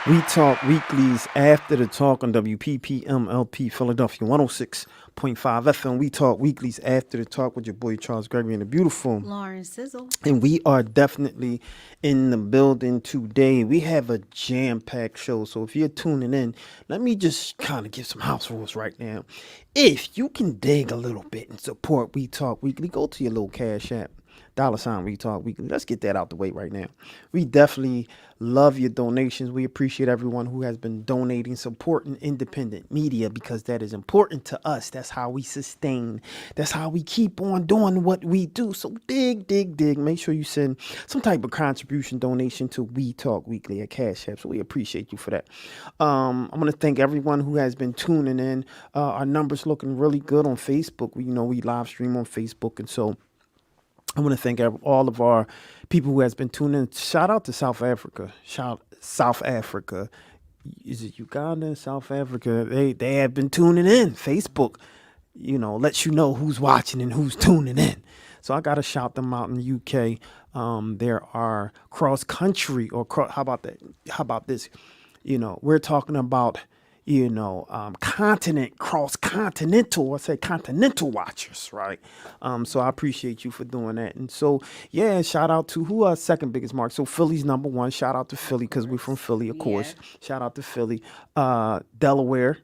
We Talk Weeklies after the talk on WPPMLP Philadelphia 106.5 FM. We Talk Weeklies after the talk with your boy Charles Gregory and the beautiful. Lauren Sizzle. And we are definitely in the building today. We have a jam packed show. So if you're tuning in, let me just kind of give some house rules right now. If you can dig a little bit and support We Talk Weekly, go to your little Cash App. $ We Talk Weekly. Let's get that out the way right now. We definitely love your donations. We appreciate everyone who has been donating, supporting independent media because that is important to us. That's how we sustain. That's how we keep on doing what we do. So dig, dig, dig. Make sure you send some type of contribution donation to We Talk Weekly at Cash App. So we appreciate you for that. I'm going to thank everyone who has been tuning in. Our numbers looking really good on Facebook. We live stream on Facebook, and so I want to thank all of our people who has been tuning in. Shout out to South Africa. South Africa. Is it Uganda? South Africa. They have been tuning in. Facebook, lets you know who's watching and who's tuning in. So I got to shout them out in the UK. There are cross country how about that? How about this? We're talking about cross continental, I say continental watchers, right? So I appreciate you for doing that. And so, yeah, shout out to who our second biggest mark. So Philly's number one. Shout out to Philly because we're from Philly, of course. Yeah. Shout out to Philly. Delaware,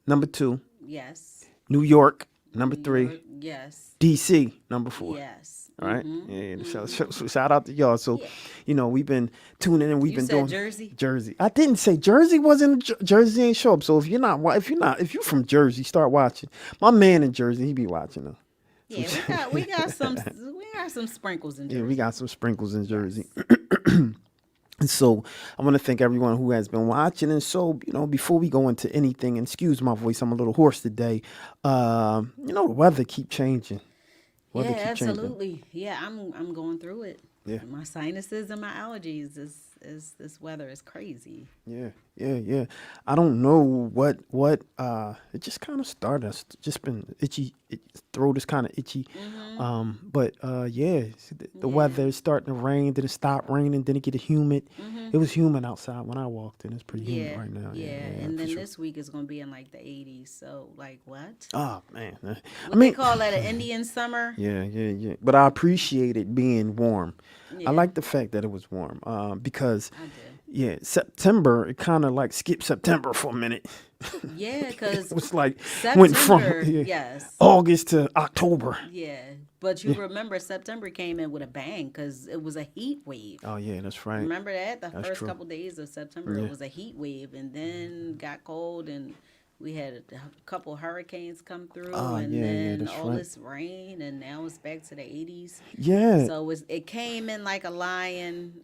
number two. Yes. New York, number New three. York. Yes. DC, number four. Yes. All right. Yeah. So shout out to y'all. So, Yeah. we've been tuning in. We've You been said doing Jersey? Jersey. I didn't say Jersey wasn't Jersey ain't show up. So if you're from Jersey, start watching. My man in Jersey, he be watching them. Yeah, we got some sprinkles in Jersey. Yeah, we got some sprinkles in Jersey. And so I want to thank everyone who has been watching. And so, before we go into anything, and excuse my voice, I'm a little hoarse today. The weather keep changing. Yeah, Weather keep changing. absolutely. Yeah, I'm going through it. Yeah. My sinuses and my allergies is this weather is crazy. Yeah. I don't know what it just kind of started. It's just been itchy. Throat is kind of itchy. But yeah, the weather is starting to rain. Then it stopped raining. Then it get humid. It was humid outside when I walked in. It's pretty humid right now. Yeah. Yeah, And for then sure. this week is gonna be in like the 80s. So like what? Oh man, What I mean, they call that an Indian summer? yeah. But I appreciate it being warm. Yeah. I like the fact that it was warm because I do. yeah, September it kind of like skipped September for a minute. Yeah, because It was like went from September, yes. August to October. Yeah, but you remember September came in with a bang because it was a heat wave. Oh yeah, that's right. Remember that? The That's first true. couple days of September, Yeah. it was a heat wave, and then got cold, and we had a couple hurricanes come through, Ah, and yeah, then that's all right. this rain, and now it's back to the 80s. Yeah, So it came in like a lion.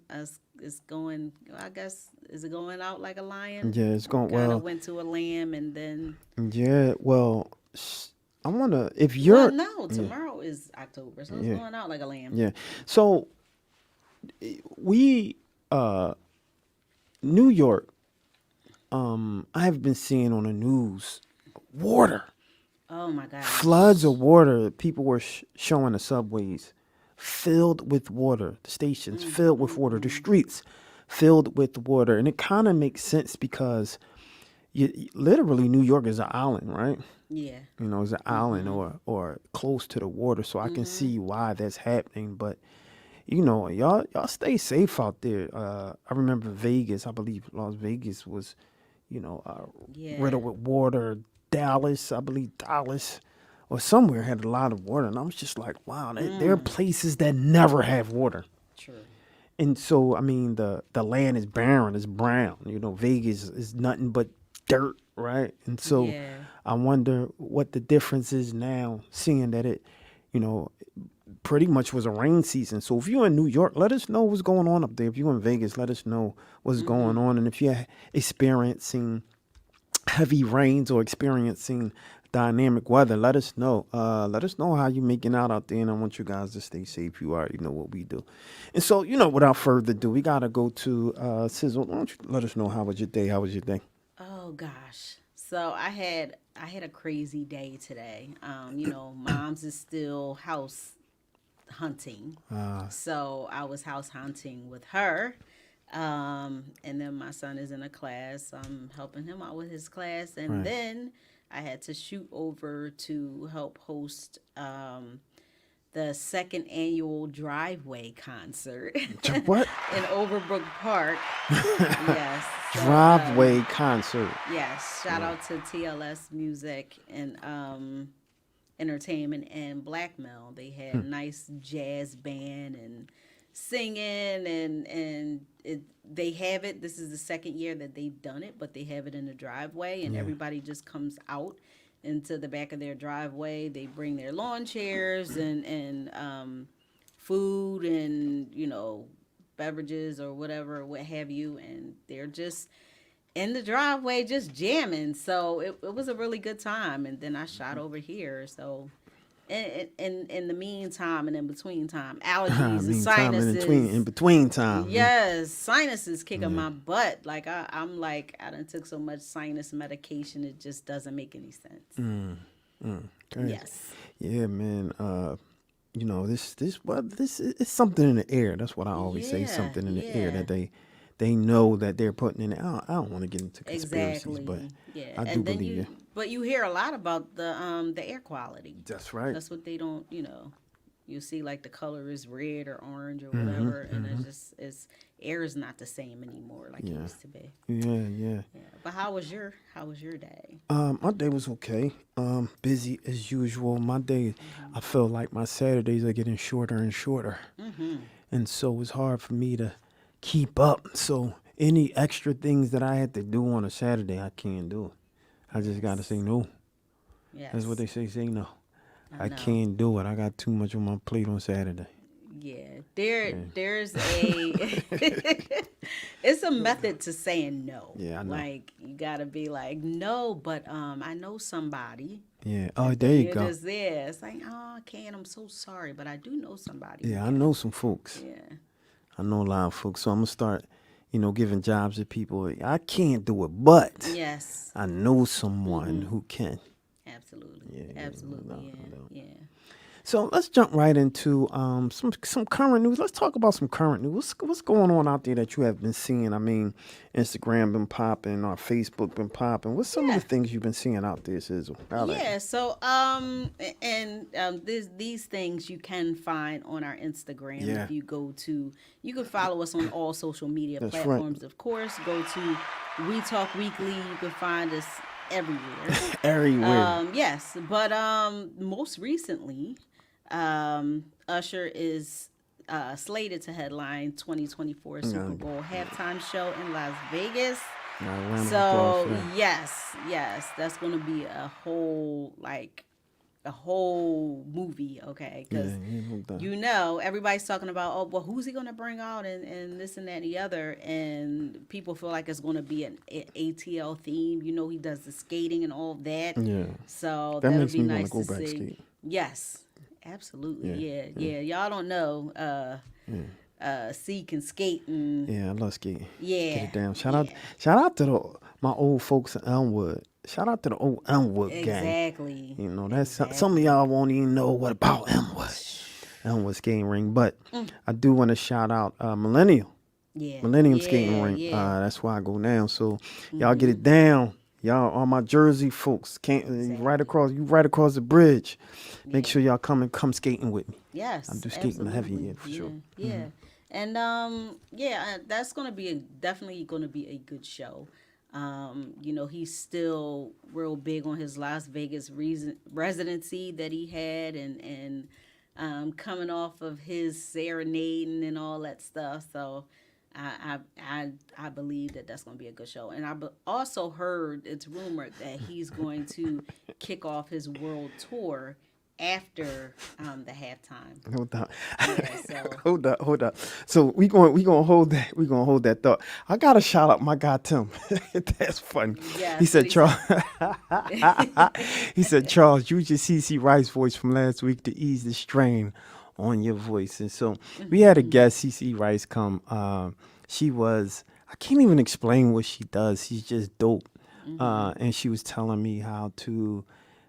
It's going, I guess, is it going out like a lion? yeah, it's going Kind of well. went to a lamb, and then, Yeah, well, I wanna if well, you're no, tomorrow is October, so it's yeah, going out like a lamb. yeah. So we New York, I have been seeing on the news water, Oh my floods gosh. of water. People were showing the subways filled with water, the stations filled with water, the streets filled with water, and it kind of makes sense because literally New York is an island, right? Yeah. It's an island or close to the water, so I can see why that's happening. But y'all stay safe out there. I remember Vegas. I believe Las Vegas was, Yeah. riddled with water. Dallas, I believe Dallas or somewhere had a lot of water, and I was just like, wow, there are places that never have water. True. And so, I mean, the land is barren, it's brown. Vegas is nothing but dirt, right? And so, Yeah. I wonder what the difference is now, seeing that it, you know, pretty much was a rain season. So if you're in New York, let us know what's going on up there. If you're in Vegas, let us know what's going on. And if you're experiencing heavy rains or experiencing dynamic weather, let us know. Let us know how you making out there, and I want you guys to stay safe. You already know what we do. And so, without further ado, we gotta go to Sizzle. Why don't you let us know how was your day? How was your day? Oh gosh. So I had a crazy day today. Mom's is still house hunting. So I was house hunting with her. And then my son is in a class. So I'm helping him out with his class. And Right. then I had to shoot over to help host the second annual Driveway concert What? in Overbrook Park. Yes. So, Driveway concert. yes, shout Yeah. out to TLS Music and Entertainment and Blackmail. They had nice jazz band and singing they have it. This is the second year that they've done it, but they have it in the driveway and Yeah. everybody just comes out into the back of their driveway. They bring their lawn chairs and food and beverages or whatever, what have you, and they're just in the driveway just jamming. So it was a really good time. And then I shot over here. So in the meantime and in between time, allergies and Meantime, in sinuses. between time. Yes, sinuses kicking Yeah. my butt. Like I'm like I done took so much sinus medication it just doesn't make any sense. Okay. Yes. Yeah, man. This it's something in the air. That's what I always say. Yeah, Something in the air yeah. that they know that they're putting in. I don't want to get into conspiracies, Exactly. but Yeah. I do And then believe you. but you hear a lot about the air quality. That's right. That's what they don't, you see like the color is red or orange or whatever, and it's air is not the same anymore like it Yeah. used to be. Yeah, yeah. Yeah. But how was your day? My day was okay. Busy as usual. My day, I feel like my Saturdays are getting shorter and shorter, and so it's hard for me to keep up. So any extra things that I had to do on a Saturday, I can't do. I just gotta say no. Yes. That's what they say no. I I know. can't do it. I got too much on my plate on Saturday. Yeah. There's a it's a method to saying no. Yeah, I know. Like you gotta be like, no, but I know somebody. Yeah. Oh, there you You're go. just there. It's like, oh, I can't. I'm so sorry, but I do know somebody. Yeah, I know some folks. Yeah. I know a lot of folks. So I'm gonna start, giving jobs to people. I can't do it, but Yes. I know someone who can. Absolutely. Yeah, Absolutely. no, Yeah. no. Yeah. So let's jump right into some current news. Let's talk about some current news. What's going on out there that you have been seeing? I mean, Instagram been popping, or Facebook been popping. What's some of Yeah. the things you've been seeing out there, Sizzle? Yeah, so these things you can find on our Instagram Yeah. if you go to you can follow us on all social media That's right. platforms, of course. Go to We Talk Weekly, you can find us everywhere. Everywhere. Yes, but most recently, Usher is slated to headline 2024 Super Bowl halftime show in Las Vegas. Round of applause So for that. yes, that's gonna be a whole movie, okay? Because No doubt. everybody's talking about, oh, well, who's he gonna bring out and this and that and the other, and people feel like it's gonna be an ATL theme. He does the skating and all that. Yeah. So That that'll makes be me wanna nice go to back see. skate. Yes, absolutely. Yeah, Yeah. Y'all don't know. C can skate and Yeah, I love skating. yeah. Get it down. Shout yeah. out to my old folks in Elmwood. Shout out to the old Elmwood gang. Exactly. That's some of y'all won't even know what about Elmwood skating ring. But I do want to shout out Millennial Yeah. Millennium skating ring. Yeah. That's where I go now. So y'all get it down. Y'all, all my Jersey folks, can't right across the bridge. Make sure y'all come skating with me. Yes. I do skating heavy, absolutely. yeah, for sure. Yeah. And that's gonna be definitely gonna be a good show. He's still real big on his Las Vegas residency that he had, and coming off of his serenading and all that stuff. So I believe that that's going to be a good show. And I also heard it's rumored that he's going to kick off his world tour after the halftime. No doubt. Yeah, so Hold up. So we gonna hold that thought. I gotta shout out my guy Tim. That's funny. Yes, He said he Charles. He said Charles, use your CC Rice voice from last week to ease the strain on your voice. And so we had a guest, CC Rice, come. She was. I can't even explain what she does. She's just dope. And she was telling me how to,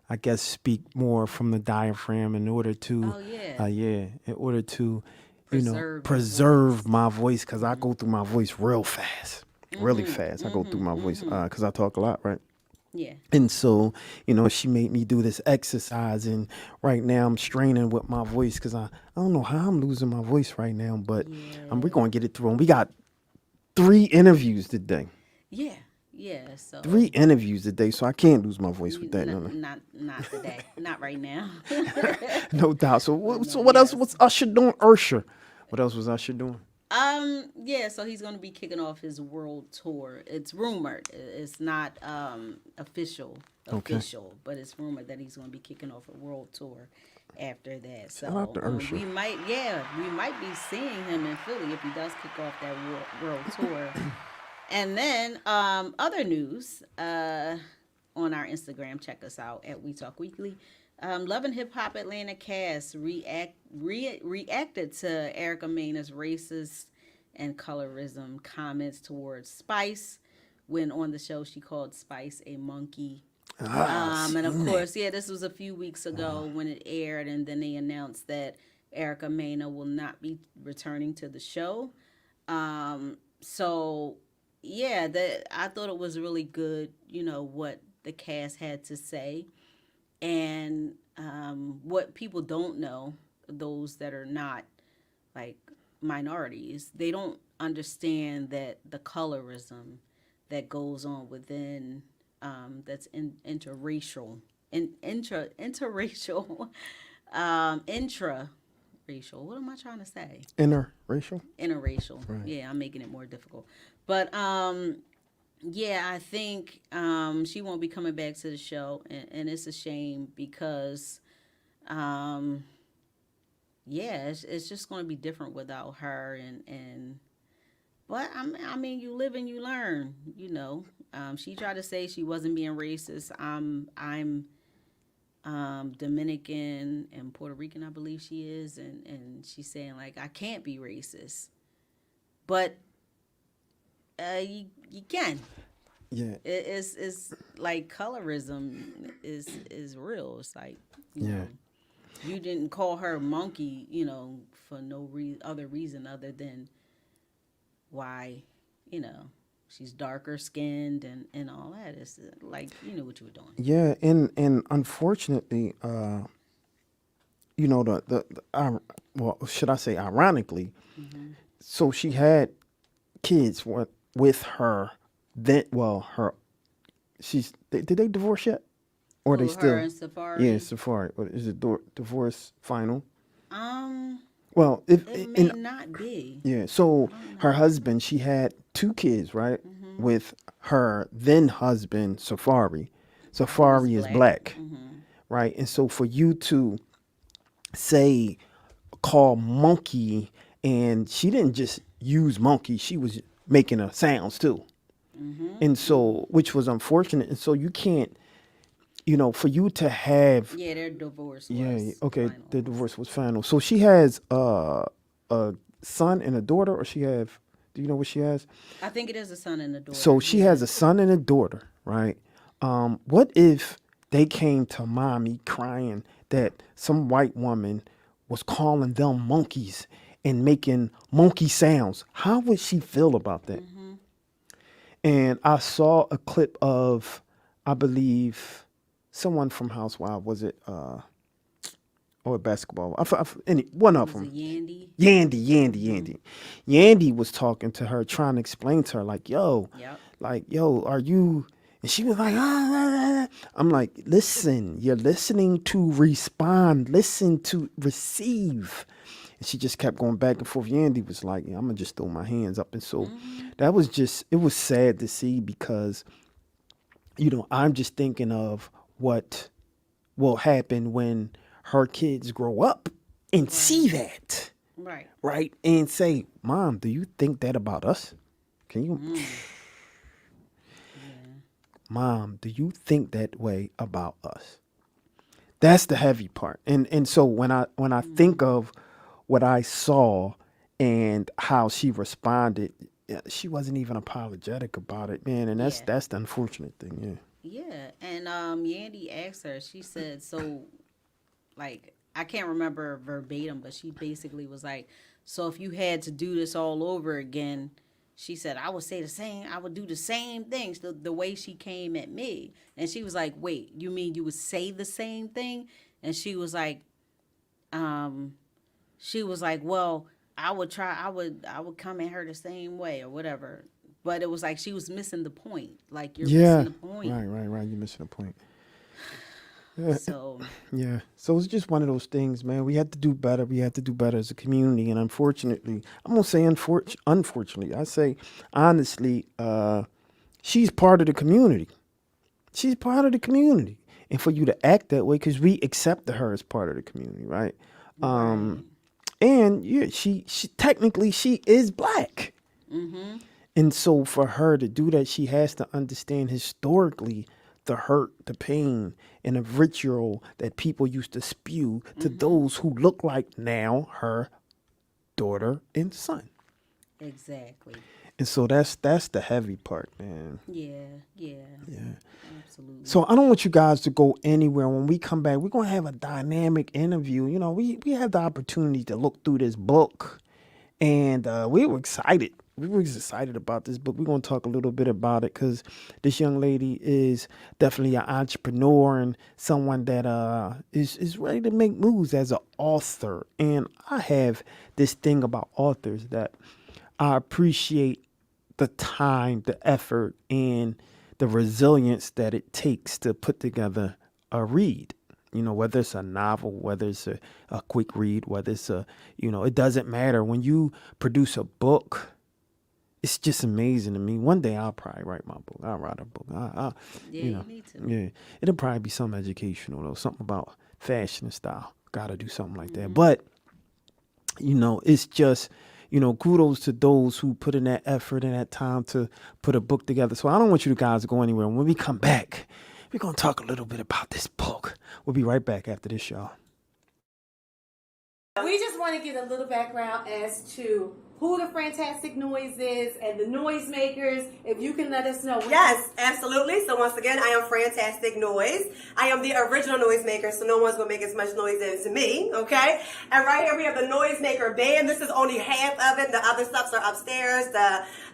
I guess, speak more from the diaphragm in order to, Oh, yeah. in order to preserve my voice because I go through my voice real fast, really fast. I go through my voice because I talk a lot, right? Yeah. And so, she made me do this exercise, and right now I'm straining with my voice because I don't know how I'm losing my voice right now, but we're Yeah. going to get it through. And we got 3 interviews today. Yeah. Yeah. So 3 interviews today, so I can't lose my voice with that. No, no. not today. Not right now. No doubt. So, what else Yes. was Usher doing? Usher. What else was Usher doing? Yeah, so he's going to be kicking off his world tour. It's rumored. It's not official, Okay. but it's rumored that he's going to be kicking off a world tour after that. Shout out So to Usher. we might be seeing him in Philly if he does kick off that world tour. And then other news on our Instagram, check us out at We Talk Weekly. Love and Hip Hop Atlanta cast reacted to Erica Mena's racist and colorism comments towards Spice when on the show she called Spice a monkey. And of course, this was a few weeks ago when it aired, and then they announced that Erica Mena will not be returning to the show. So I thought it was really good, what the cast had to say. And what people don't know, those that are not like minorities, they don't understand that the colorism that goes on within that's interracial, interracial, intraracial. What am I trying to say? Interracial. Interracial. Right. Yeah, I'm making it more difficult. But I think she won't be coming back to the show, and it's a shame because, it's just going to be different without her. But I mean, you live and you learn. She tried to say she wasn't being racist. I'm Dominican and Puerto Rican, I believe she is, and she's saying like I can't be racist, but you can. Yeah. It's like colorism is real. It's like you didn't call her monkey, for no other reason other than why, she's darker skinned and all that. It's like you knew what you were doing. Yeah, and unfortunately, well, should I say ironically, so she had kids with her. Then, well, did they divorce yet, or they Who, still? her and Safari? Yeah, Safari. Or is it divorce final? Um, Well, it may not be. yeah. So her husband, she had 2 kids, right, with her then husband Safari. Safari is black, right, and so for you to say call monkey, and she didn't just use monkey, she was making a sounds too. And so, which was unfortunate. And so you can't, for you to have, Yeah, their divorce was okay, final. the divorce was final. So she has a son and a daughter, or do you know what she has? I think it is a son and a daughter. So she has a son and a daughter, right? What if they came to mommy crying that some white woman was calling them monkeys and making monkey sounds? How would she feel about that? And I saw a clip of, I believe, someone from Housewives. Was it, or basketball? One of Was them. it Yandy? Yandy. Yandy was talking to her, trying to explain to her, like, yo, are you? And she was like, I'm like, listen, you're listening to respond, listen to receive. And she just kept going back and forth. Yandy was like, I'm going to just throw my hands up. And so that was it was sad to see because, I'm just thinking of what will happen when her kids grow up and see that. Right. Right. And say, Mom, do you think that about us? Can you? Mom, do you think that way about us? That's the heavy part. And so when I think of what I saw and how she responded, she wasn't even apologetic about it, man. And that's the unfortunate thing, Yeah, and Yandy asked her. She said, "So, like, I can't remember verbatim, but she basically was like, so if you had to do this all over again, she said, I would say the same, I would do the same things, the way she came at me. And she was like, wait, you mean you would say the same thing? And um, she was like, well, I would come at her the same way or whatever. But it was like she was missing the point. Like you're missing Yeah. the point. Right. You're missing the point. So Yeah. So it's just one of those things, man. We have to do better. We have to do better as a community. And unfortunately, I'm gonna say unfortunately, I say honestly, she's part of the community. She's part of the community. And for you to act that way, because we accepted her as part of the community, right? right. And yeah, she technically she is black. And so for her to do that, she has to understand historically the hurt, the pain, and the ritual that people used to spew to those who look like now her daughter and son. Exactly. And so that's the heavy part, man. Yeah. Yeah. Absolutely. So I don't want you guys to go anywhere. When we come back, we're gonna have a dynamic interview. You know, we have the opportunity to look through this book, and we were excited. We were excited about this book. We're gonna talk a little bit about it because this young lady is definitely an entrepreneur and someone that is ready to make moves as an author. And I have this thing about authors that I appreciate the time, the effort, and the resilience that it takes to put together a read. You know, whether it's a novel, whether it's a quick read, whether it's it doesn't matter. When you produce a book, it's just amazing to me. One day I'll probably write my book. I'll write a book. Yeah, you need to. Yeah, it'll probably be something educational though, something about fashion and style. Got to do something like that. But it's just, kudos to those who put in that effort and that time to put a book together. So I don't want you guys to go anywhere. When we come back, we're going to talk a little bit about this book. We'll be right back after this, y'all. We just want to get a little background as to who the Fantastic Noise is and the noisemakers. If you can let us know. Yes, absolutely. So once again, I am Fantastic Noise. I am the original noisemaker, so no one's going to make as much noise as me, okay? And right here we have the Noisemaker Band. This is only half of it. The other stuffs are upstairs.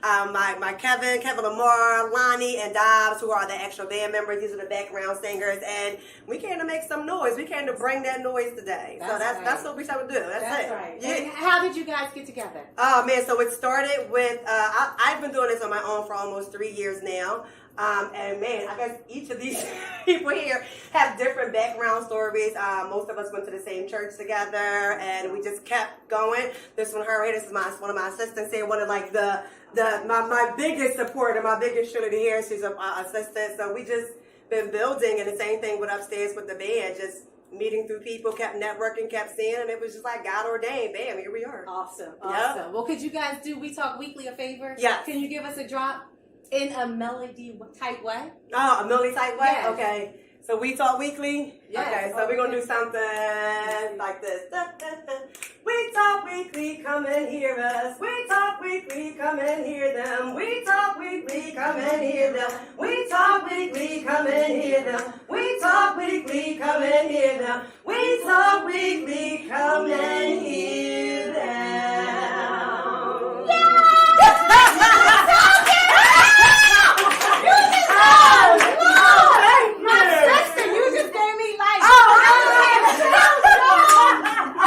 My Kevin Lamar, Lonnie, and Dobbs, who are the actual band members. These are the background singers. And we came to make some noise. We came to bring that noise today. That's what we try to do. That's it. Right. Yeah. And how did you guys get together? Oh man, so it started with, I've been doing this on my own for almost 3 years now. And man, I guess each of these people here have different background stories. Most of us went to the same church together and we just kept going. This one, her, this is one of my assistants here, one of like my biggest supporter, my biggest shooter here. She's an assistant. So we just been building, and the same thing with upstairs with the band, just meeting through people, kept networking, kept seeing, and it was just like God ordained. Bam, here we are. Awesome. Yep. Well, could you guys do We Talk Weekly a favor? Yes. Can you give us a drop in a melody type way? Oh, a melody type way? Yes. Okay. So We Talk Weekly? Yes. Okay, so we're going to do something like this. We talk weekly, come and hear us. We talk weekly, come and hear them. We talk weekly, come and hear them. We talk weekly, come and hear them. We talk weekly, come and hear them. We talk weekly, come and hear them.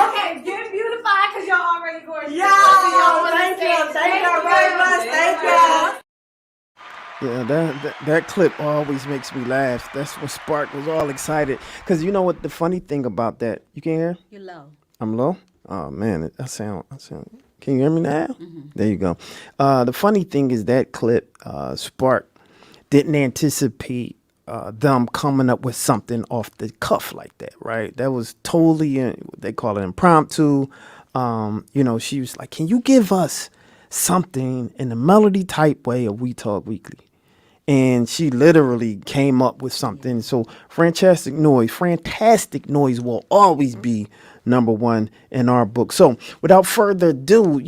Okay, get beautified because you're already gorgeous. Thank you very much. Thank you. Yeah, that clip always makes me laugh. That's when Spark was all excited. Because you know what the funny thing about that, you can hear? You're low. I'm low? Oh, man, I sound. Can you hear me now? There you go. The funny thing is that clip, Spark didn't anticipate them coming up with something off the cuff like that, right? That was totally, they call it impromptu. She was like, can you give us something in the melody type way of We Talk Weekly? And she literally came up with something. So Fantastic Noise will always be number one in our book. So without further ado,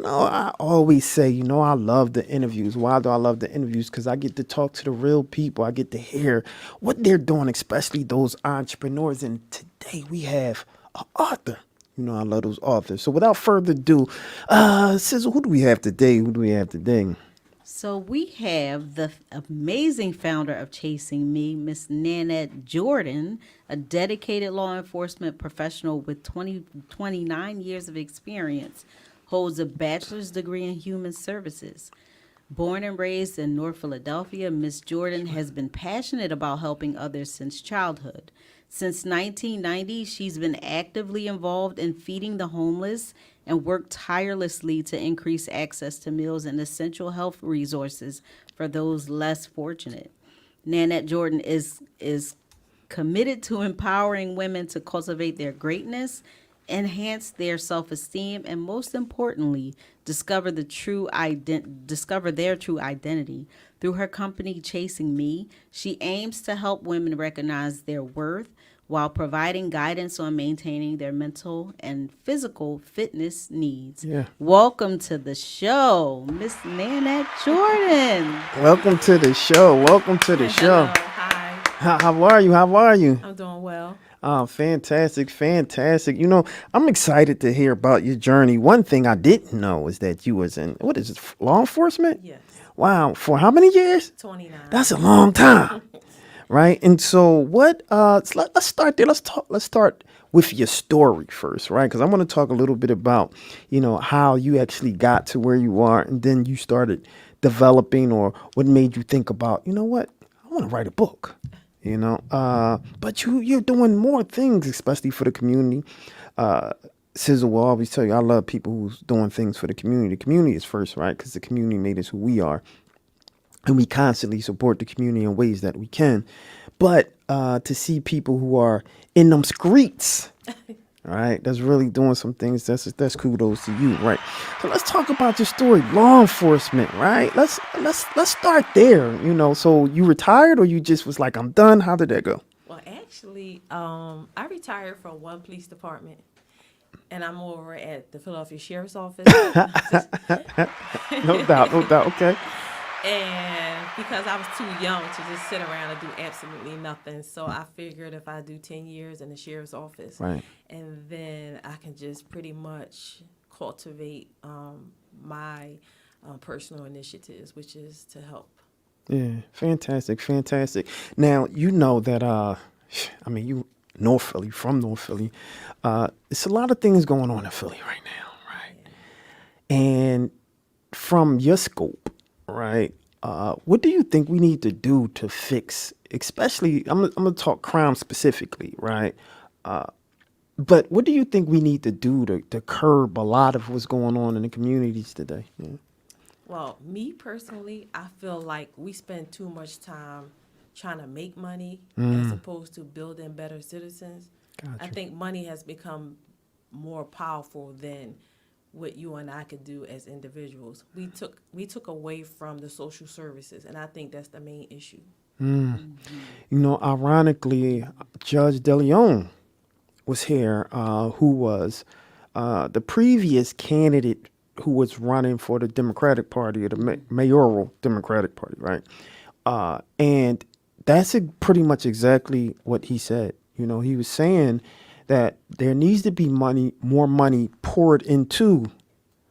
I always say, I love the interviews. Why do I love the interviews? Because I get to talk to the real people. I get to hear what they're doing, especially those entrepreneurs. And today we have an author. You know, I love those authors. So without further ado, Sizzle, who do we have today? So we have the amazing founder of Chasing Me, Miss Nanette Jordan, a dedicated law enforcement professional with 29 years of experience, holds a bachelor's degree in human services. Born and raised in North Philadelphia, Miss Jordan has been passionate about helping others since childhood. Since 1990, she's been actively involved in feeding the homeless and worked tirelessly to increase access to meals and essential health resources for those less fortunate. Nanette Jordan is committed to empowering women to cultivate their greatness, enhance their self-esteem, and most importantly, discover their true identity. Through her company Chasing Me, she aims to help women recognize their worth while providing guidance on maintaining their mental and physical fitness needs. Yeah. Welcome to the show, Miss Nanette Jordan. Welcome to the show. Hello, hi. How are you? I'm doing well. Oh, fantastic. You know, I'm excited to hear about your journey. One thing I didn't know is that you was in, what is it, law enforcement? Yes, Wow. For how many years? 29. That's a long time. Right? And so let's start there. Let's start with your story first, right? Because I want to talk a little bit about, you know, how you actually got to where you are, and then you started developing, or what made you think about, you know what, I want to write a book. You know, but you're doing more things, especially for the community. Sizzle will always tell you, I love people who's doing things for the community. The community is first, right? Because the community made us who we are, and we constantly support the community in ways that we can. But to see people who are in them streets, right, that's really doing some things, that's kudos to you, right? So let's talk about your story, law enforcement, right? Let's start there. You know, so you retired, or you just was like, I'm done? How did that go? Well, actually, I retired from one police department, and I'm over at the Philadelphia Sheriff's Office. No doubt. Okay. And because I was too young to just sit around and do absolutely nothing, so I figured if I do 10 years in the sheriff's office, Right. and then I can just pretty much cultivate my personal initiatives, which is to help. Yeah, fantastic. Now, you know that, you North Philly, from North Philly. It's a lot of things going on in Philly right now, right? And from your scope, right, what do you think we need to do to fix, especially, I'm gonna talk crime specifically, right? But what do you think we need to do to curb a lot of what's going on in the communities today? Yeah. Well, me personally, I feel like we spend too much time trying to make money as opposed to building better citizens. I Gotcha. think money has become more powerful than what you and I could do as individuals. We took away from the social services, and I think that's the main issue. You know, ironically, Judge DeLeon was here, who was the previous candidate who was running for the Democratic Party, or the mayoral Democratic Party, right? And that's pretty much exactly what he said. You know, he was saying that there needs to be more money poured into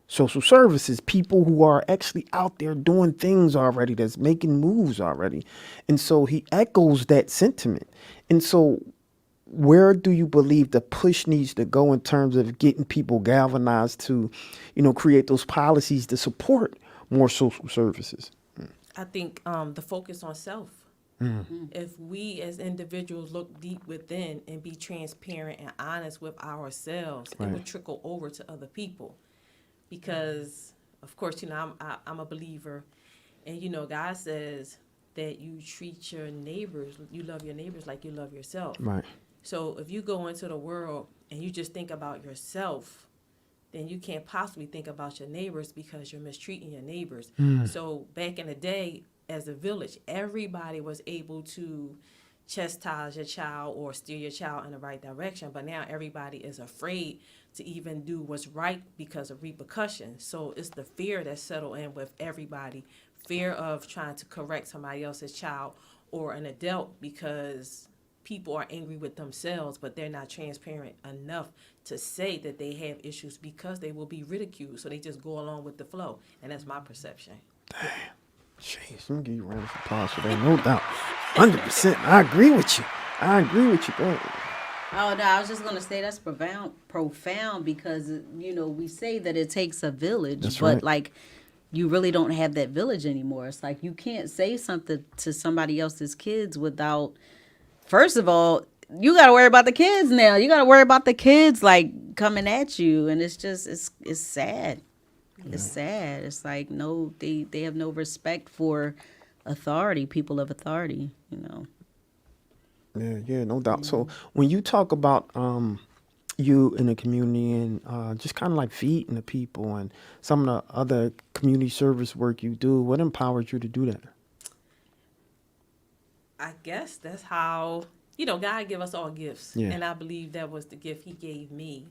social services, people who are actually out there doing things already, that's making moves already. And so he echoes that sentiment. And so where do you believe the push needs to go in terms of getting people galvanized to, you know, create those policies to support more social services? I think the focus on self. If we as individuals look deep within and be transparent and honest with ourselves, it would trickle over to other people. Because, of course, you know, I'm a believer, and, you know, God says that you treat your neighbors, you love your neighbors like you love yourself. Right. So if you go into the world and you just think about yourself, then you can't possibly think about your neighbors, because you're mistreating your neighbors. So back in the day, as a village, everybody was able to chastise your child or steer your child in the right direction. But now everybody is afraid to even do what's right because of repercussions. So it's the fear that settled in with everybody. Fear of trying to correct somebody else's child or an adult, because people are angry with themselves, but they're not transparent enough to say that they have issues because they will be ridiculed. So they just go along with the flow. And that's my perception. Jeez, let me give you a round of applause for that. No doubt. 100%. I agree with you. Go ahead. Oh no, I was just gonna say that's profound because we say that it takes a village, That's but right. like you really don't have that village anymore. It's like you can't say something to somebody else's kids without, first of all, you got to worry about the kids now. You got to worry about the kids like coming at you, and it's just it's sad. It's sad. It's like no, they have no respect for authority, people of authority. Yeah, no doubt. So when you talk about you in the community and just kind of like feeding the people and some of the other community service work you do, what empowers you to do that? I guess that's how, God give us all gifts. Yeah. And I believe that was the gift he gave me.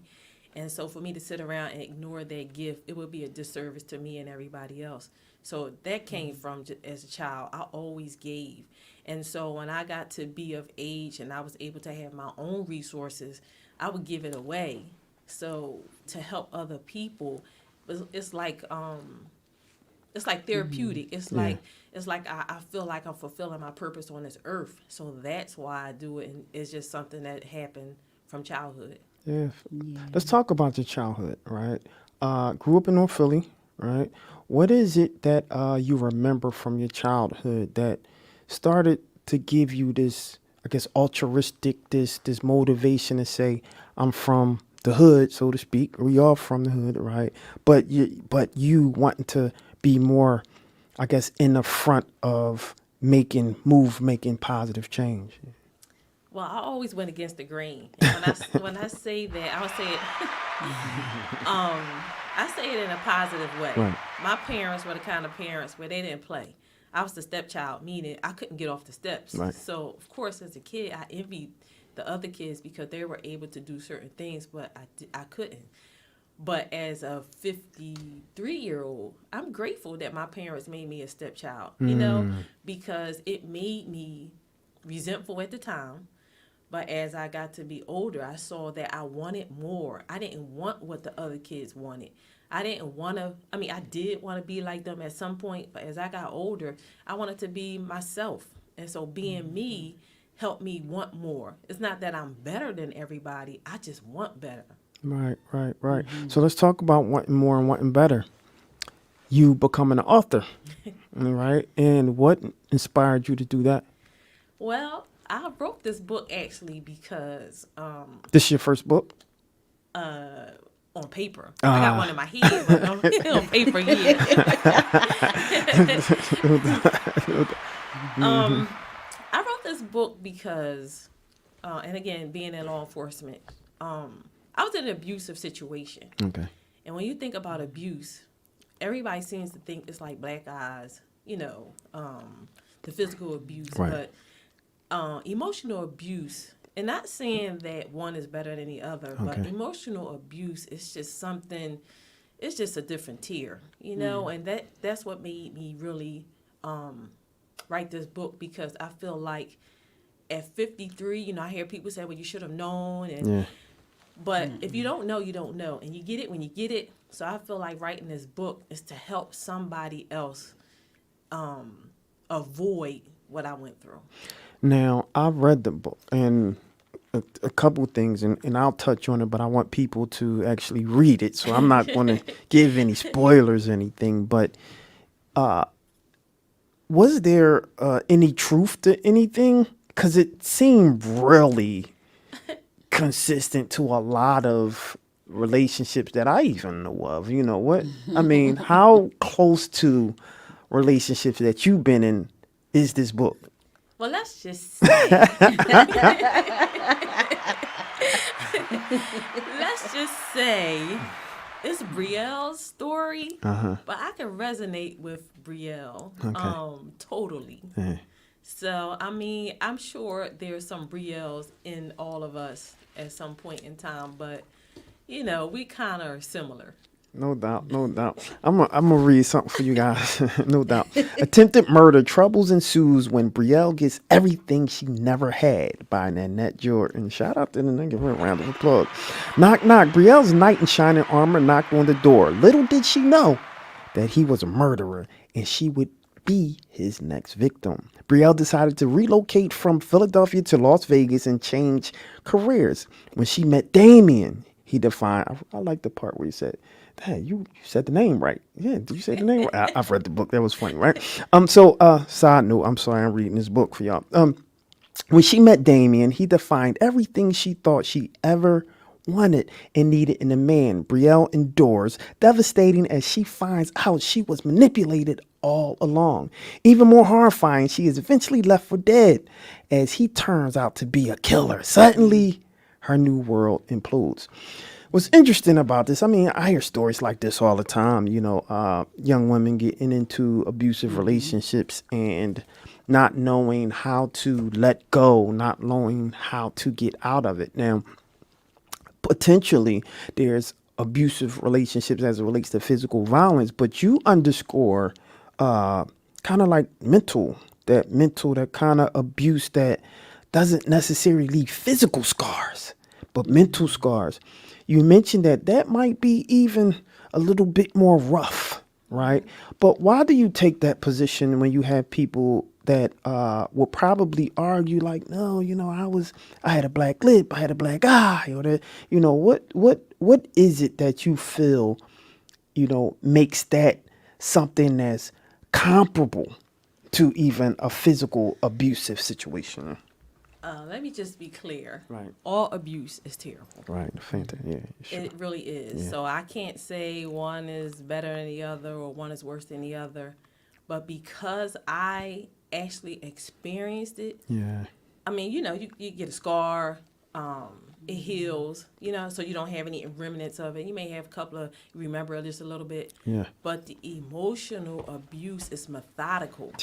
And so for me to sit around and ignore that gift, it would be a disservice to me and everybody else. So that came from as a child. I always gave. And so when I got to be of age and I was able to have my own resources, I would give it away. So to help other people, it's like therapeutic. It's like I feel like I'm fulfilling my purpose on this earth. So that's why I do it. And it's just something that happened from childhood. Yeah. Let's talk about your childhood, right? Grew up in North Philly, right? What is it that you remember from your childhood that started to give you this, I guess, altruistic, this motivation to say, I'm from the hood, so to speak. We all from the hood, right? But you wanting to be more, I guess, in the front of making positive change. Well, I always went against the grain. And when I say that, I would say it. I say it in a positive way. Right. My parents were the kind of parents where they didn't play. I was the stepchild, meaning I couldn't get off the steps. Right. So of course, as a kid, I envied the other kids because they were able to do certain things, but I couldn't. But as a 53-year-old, I'm grateful that my parents made me a stepchild. Because it made me resentful at the time. But as I got to be older, I saw that I wanted more. I didn't want what the other kids wanted. I did want to be like them at some point, but as I got older, I wanted to be myself. And so being me helped me want more. It's not that I'm better than everybody. I just want better. Right. So let's talk about wanting more and wanting better. You becoming an author, right? And what inspired you to do that? Well, I wrote this book actually because This is your first book? on paper. I got one in my head, but on paper, yeah. I wrote this book because, and again, being in law enforcement, I was in an abusive situation. Okay. And when you think about abuse, everybody seems to think it's like black eyes, the physical abuse. Right. But emotional abuse, and not saying that one is better than the other, but Okay. emotional abuse is just something, it's just a different tier, and that's what made me really write this book, because I feel like at 53, I hear people say, well, you should have known. And But if you don't know, you don't know. And you get it when you get it. So I feel like writing this book is to help somebody else avoid what I went through. Now, I've read the book and a couple of things, and I'll touch on it, but I want people to actually read it. So I'm not going to give any spoilers or anything. But was there any truth to anything? Because it seemed really consistent to a lot of relationships that I even know of. You know what? I mean, how close to relationships that you've been in is this book? Well, let's just say, it's Brielle's story, but I can resonate with Brielle totally. So, I'm sure there's some Brielles in all of us at some point in time, but, we kind of are similar. No doubt, no doubt. I'm gonna read something for you guys. No doubt. Attempted murder. Troubles ensues when Brielle gets everything she never had by Nanette Jordan. Shout out to the nigga. Give her a round of applause. Knock, knock. Brielle's knight in shining armor knocked on the door. Little did she know that he was a murderer and she would be his next victim. Brielle decided to relocate from Philadelphia to Las Vegas and change careers. When she met Damien, he defined, I like the part where he said, hey, you said the name right. Yeah, did you say the name right? I've read the book. That was funny, right? Side note, I'm sorry, I'm reading this book for y'all. When she met Damien, he defined everything she thought she ever wanted and needed in a man. Brielle endures, devastating as she finds out she was manipulated all along. Even more horrifying, she is eventually left for dead as he turns out to be a killer. Suddenly, her new world implodes. What's interesting about this, I mean, I hear stories like this all the time, young women getting into abusive relationships and not knowing how to let go, not knowing how to get out of it. Now, potentially, there's abusive relationships as it relates to physical violence, but you underscore kind of like that kind of abuse that doesn't necessarily leave physical scars, but mental scars. You mentioned that might be even a little bit more rough, right? But why do you take that position when you have people that will probably argue like, no, I had a black lip, I had a black eye, or that, what is it that you feel, makes that something that's comparable to even a physical abusive situation? Let me just be clear. Right. All abuse is terrible. Right. Yeah. Sure. It really is. Yeah. So I can't say one is better than the other or one is worse than the other. But because I actually experienced it, Yeah. I mean, you get a scar, it heals, so you don't have any remnants of it. You may have a couple of, remember just a little bit. Yeah. But the emotional abuse is methodical.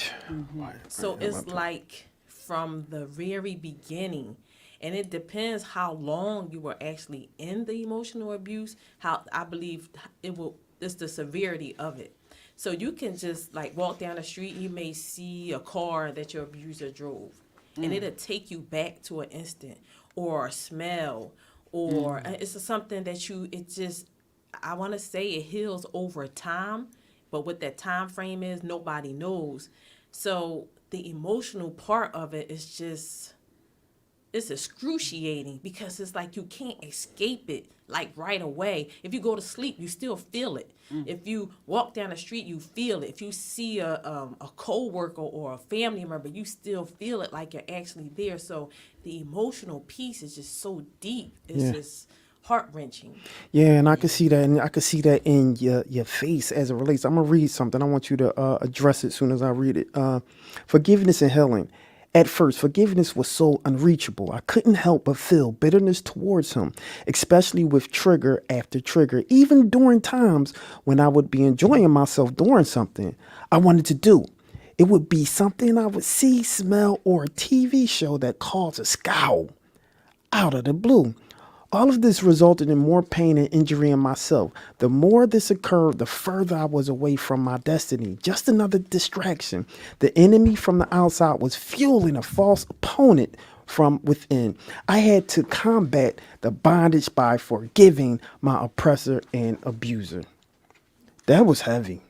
So it's like from the very beginning. And it depends how long you were actually in the emotional abuse, how I believe it's the severity of it. So you can just like walk down the street, you may see a car that your abuser drove, and it'll take you back to an instant, or a smell, or it's something that I want to say it heals over time, but what that time frame is, nobody knows. So the emotional part of it is just, it's excruciating because it's like you can't escape it like right away. If you go to sleep, you still feel it. If you walk down the street, you feel it. If you see a coworker or a family member, you still feel it like you're actually there. So the emotional piece is just so deep. It's just heart-wrenching. Yeah, and I can see that, and I can see that in your face as it relates. I'm gonna read something. I want you to address it as soon as I read it. Forgiveness and healing. At first, forgiveness was so unreachable. I couldn't help but feel bitterness towards him, especially with trigger after trigger, even during times when I would be enjoying myself doing something I wanted to do. It would be something I would see, smell, or a TV show that caused a scowl out of the blue. All of this resulted in more pain and injury in myself. The more this occurred, the further I was away from my destiny. Just another distraction. The enemy from the outside was fueling a false opponent from within. I had to combat the bondage by forgiving my oppressor and abuser. That was heavy.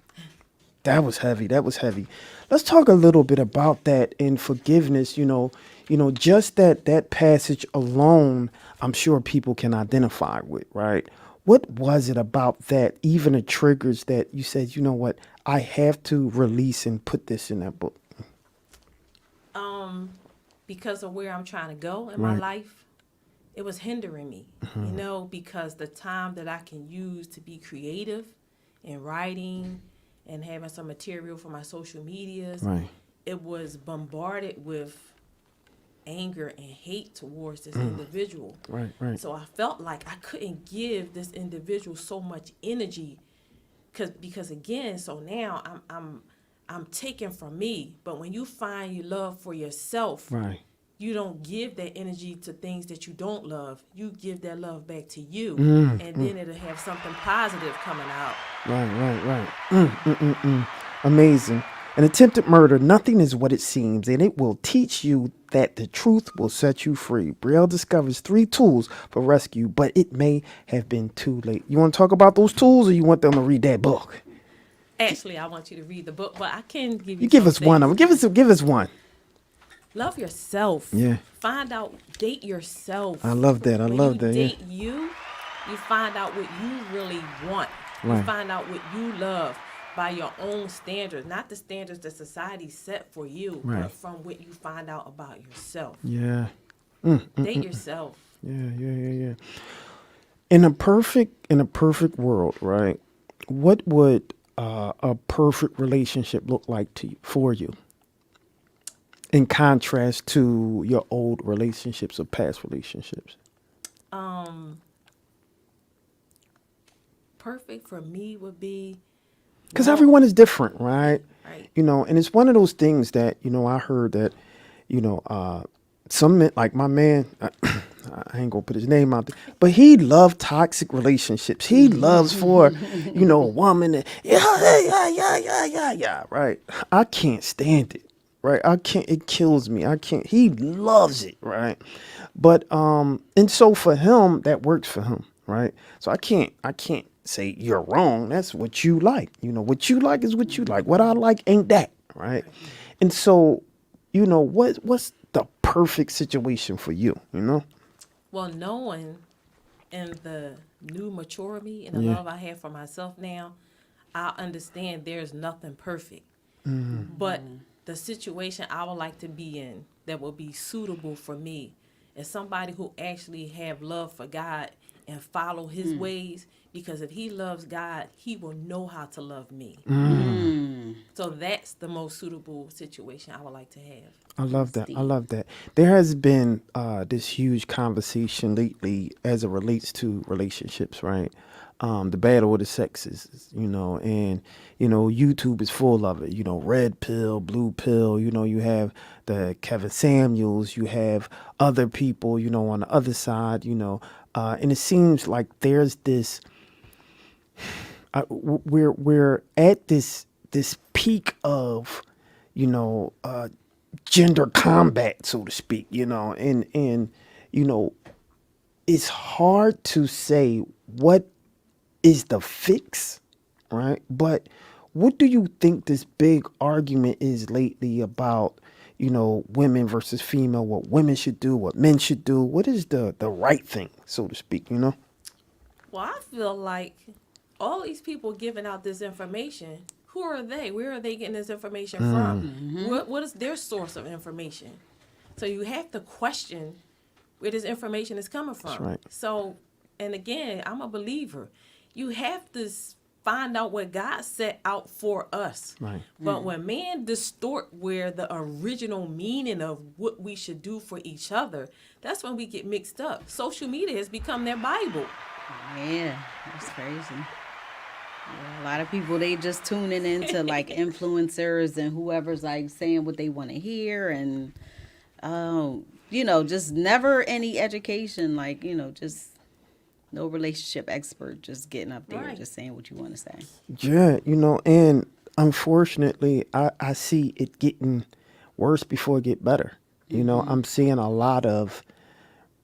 That was heavy. Let's talk a little bit about that in forgiveness. Just that passage alone, I'm sure people can identify with, right? What was it about that, even the triggers that you said, you know what, I have to release and put this in that book? Because of where I'm trying to go in my life, it was hindering me, because the time that I can use to be creative in writing and having some material for my social medias, it was bombarded with anger and hate towards this individual. Right. So I felt like I couldn't give this individual so much energy because again, so now I'm taken from me. But when you find your love for yourself, you don't give that energy to things that you don't love. You give that love back to you, Mm, and then it'll have something positive coming out. Right. Amazing. An attempted murder, nothing is what it seems, and it will teach you that the truth will set you free. Brielle discovers 3 tools for rescue, but it may have been too late. You want to talk about those tools, or you want them to read that book? Actually, I want you to read the book, but I can give you. You give some us one of things. them. Give us one. Love yourself. Yeah. Find out, date yourself. I love that. I When love you that. Yeah. date you find out what you really want. Right. You find out what you love by your own standards, not the standards that society set for you, Right. but from what you find out about yourself. Yeah. Date yourself. Yeah. In a perfect world, right? What would a perfect relationship look like for you? In contrast to your old relationships or past relationships. Perfect for me would be Because everyone is different, right? Right. You know, and it's one of those things that, I heard that, some men, like my man, I ain't gonna put his name out there, but he loved toxic relationships. He loves for, a woman that, yeah, right? I can't stand it, right? I can't, it kills me. I can't, he loves it, right? But, and so for him, that works for him, right? So I can't say you're wrong. That's what you like. What you like is what you like. What I like ain't that, right? And so, what's the perfect situation for you, Well, knowing in the new mature me and the Yeah. love I have for myself now, I understand there's nothing perfect. But the situation I would like to be in that will be suitable for me is somebody who actually have love for God and follow his ways, because if he loves God, he will know how to love me. So that's the most suitable situation I would like to have. I love that. There has been this huge conversation lately as it relates to relationships, right? The battle of the sexes, and, YouTube is full of it, red pill, blue pill, you have the Kevin Samuels, you have other people, on the other side, and it seems like there's this, we're at this peak of, gender combat, so to speak, and it's hard to say what is the fix, right? But what do you think this big argument is lately about, women versus female, what women should do, what men should do? What is the right thing, so to speak, Well, I feel like all these people giving out this information, who are they? Where are they getting this information from? What is their source of information? So you have to question where this information is coming from. That's right. So, and again, I'm a believer. You have to find out what God set out for us. Right. But when man distort where the original meaning of what we should do for each other, that's when we get mixed up. Social media has become their Bible. Yeah, that's crazy. Yeah, a lot of people, they just tuning into like influencers and whoever's like saying what they want to hear, and just never any education, like, just no relationship expert, just getting up there, Right. just saying what you want to say. Yeah, and unfortunately, I see it getting worse before it get better. I'm seeing a lot of,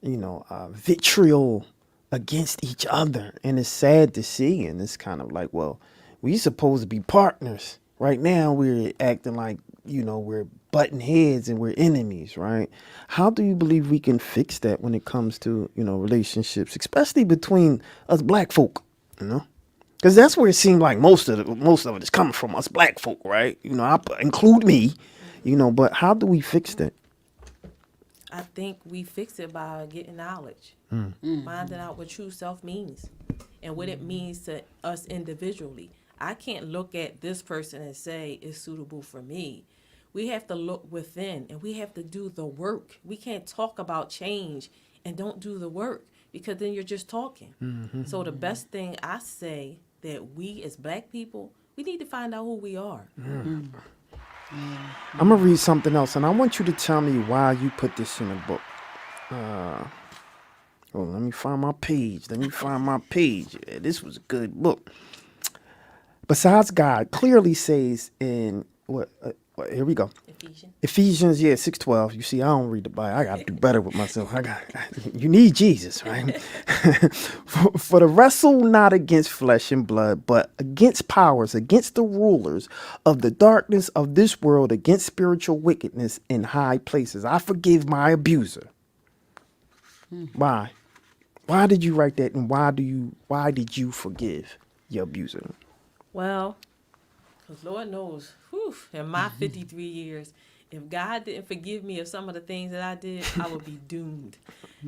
vitriol against each other, and it's sad to see. And it's kind of like, well, we supposed to be partners. Right now, we're acting like, we're butting heads and we're enemies, right? How do you believe we can fix that when it comes to, relationships, especially between us black folk, Because that's where it seemed like most of it is coming from, us black folk, right? I include me, but how do we fix that? I think we fix it by getting knowledge, finding out what true self means and what it means to us individually. I can't look at this person and say it's suitable for me. We have to look within, and we have to do the work. We can't talk about change and don't do the work, because then you're just talking. So the best thing I say, that we as black people, we need to find out who we are. I'm gonna read something else, and I want you to tell me why you put this in a book. Let me find my page. Yeah, this was a good book. Besides God clearly says in here we go. Ephesians, 6:12. You see, I don't read the Bible. I gotta do better with myself. You need Jesus, right? For the wrestle not against flesh and blood, but against powers, against the rulers of the darkness of this world, against spiritual wickedness in high places. I forgive my abuser. Why? Why did you write that, and why did you forgive your abuser? Well, because Lord knows, in my 53 years, if God didn't forgive me of some of the things that I did, I would be doomed.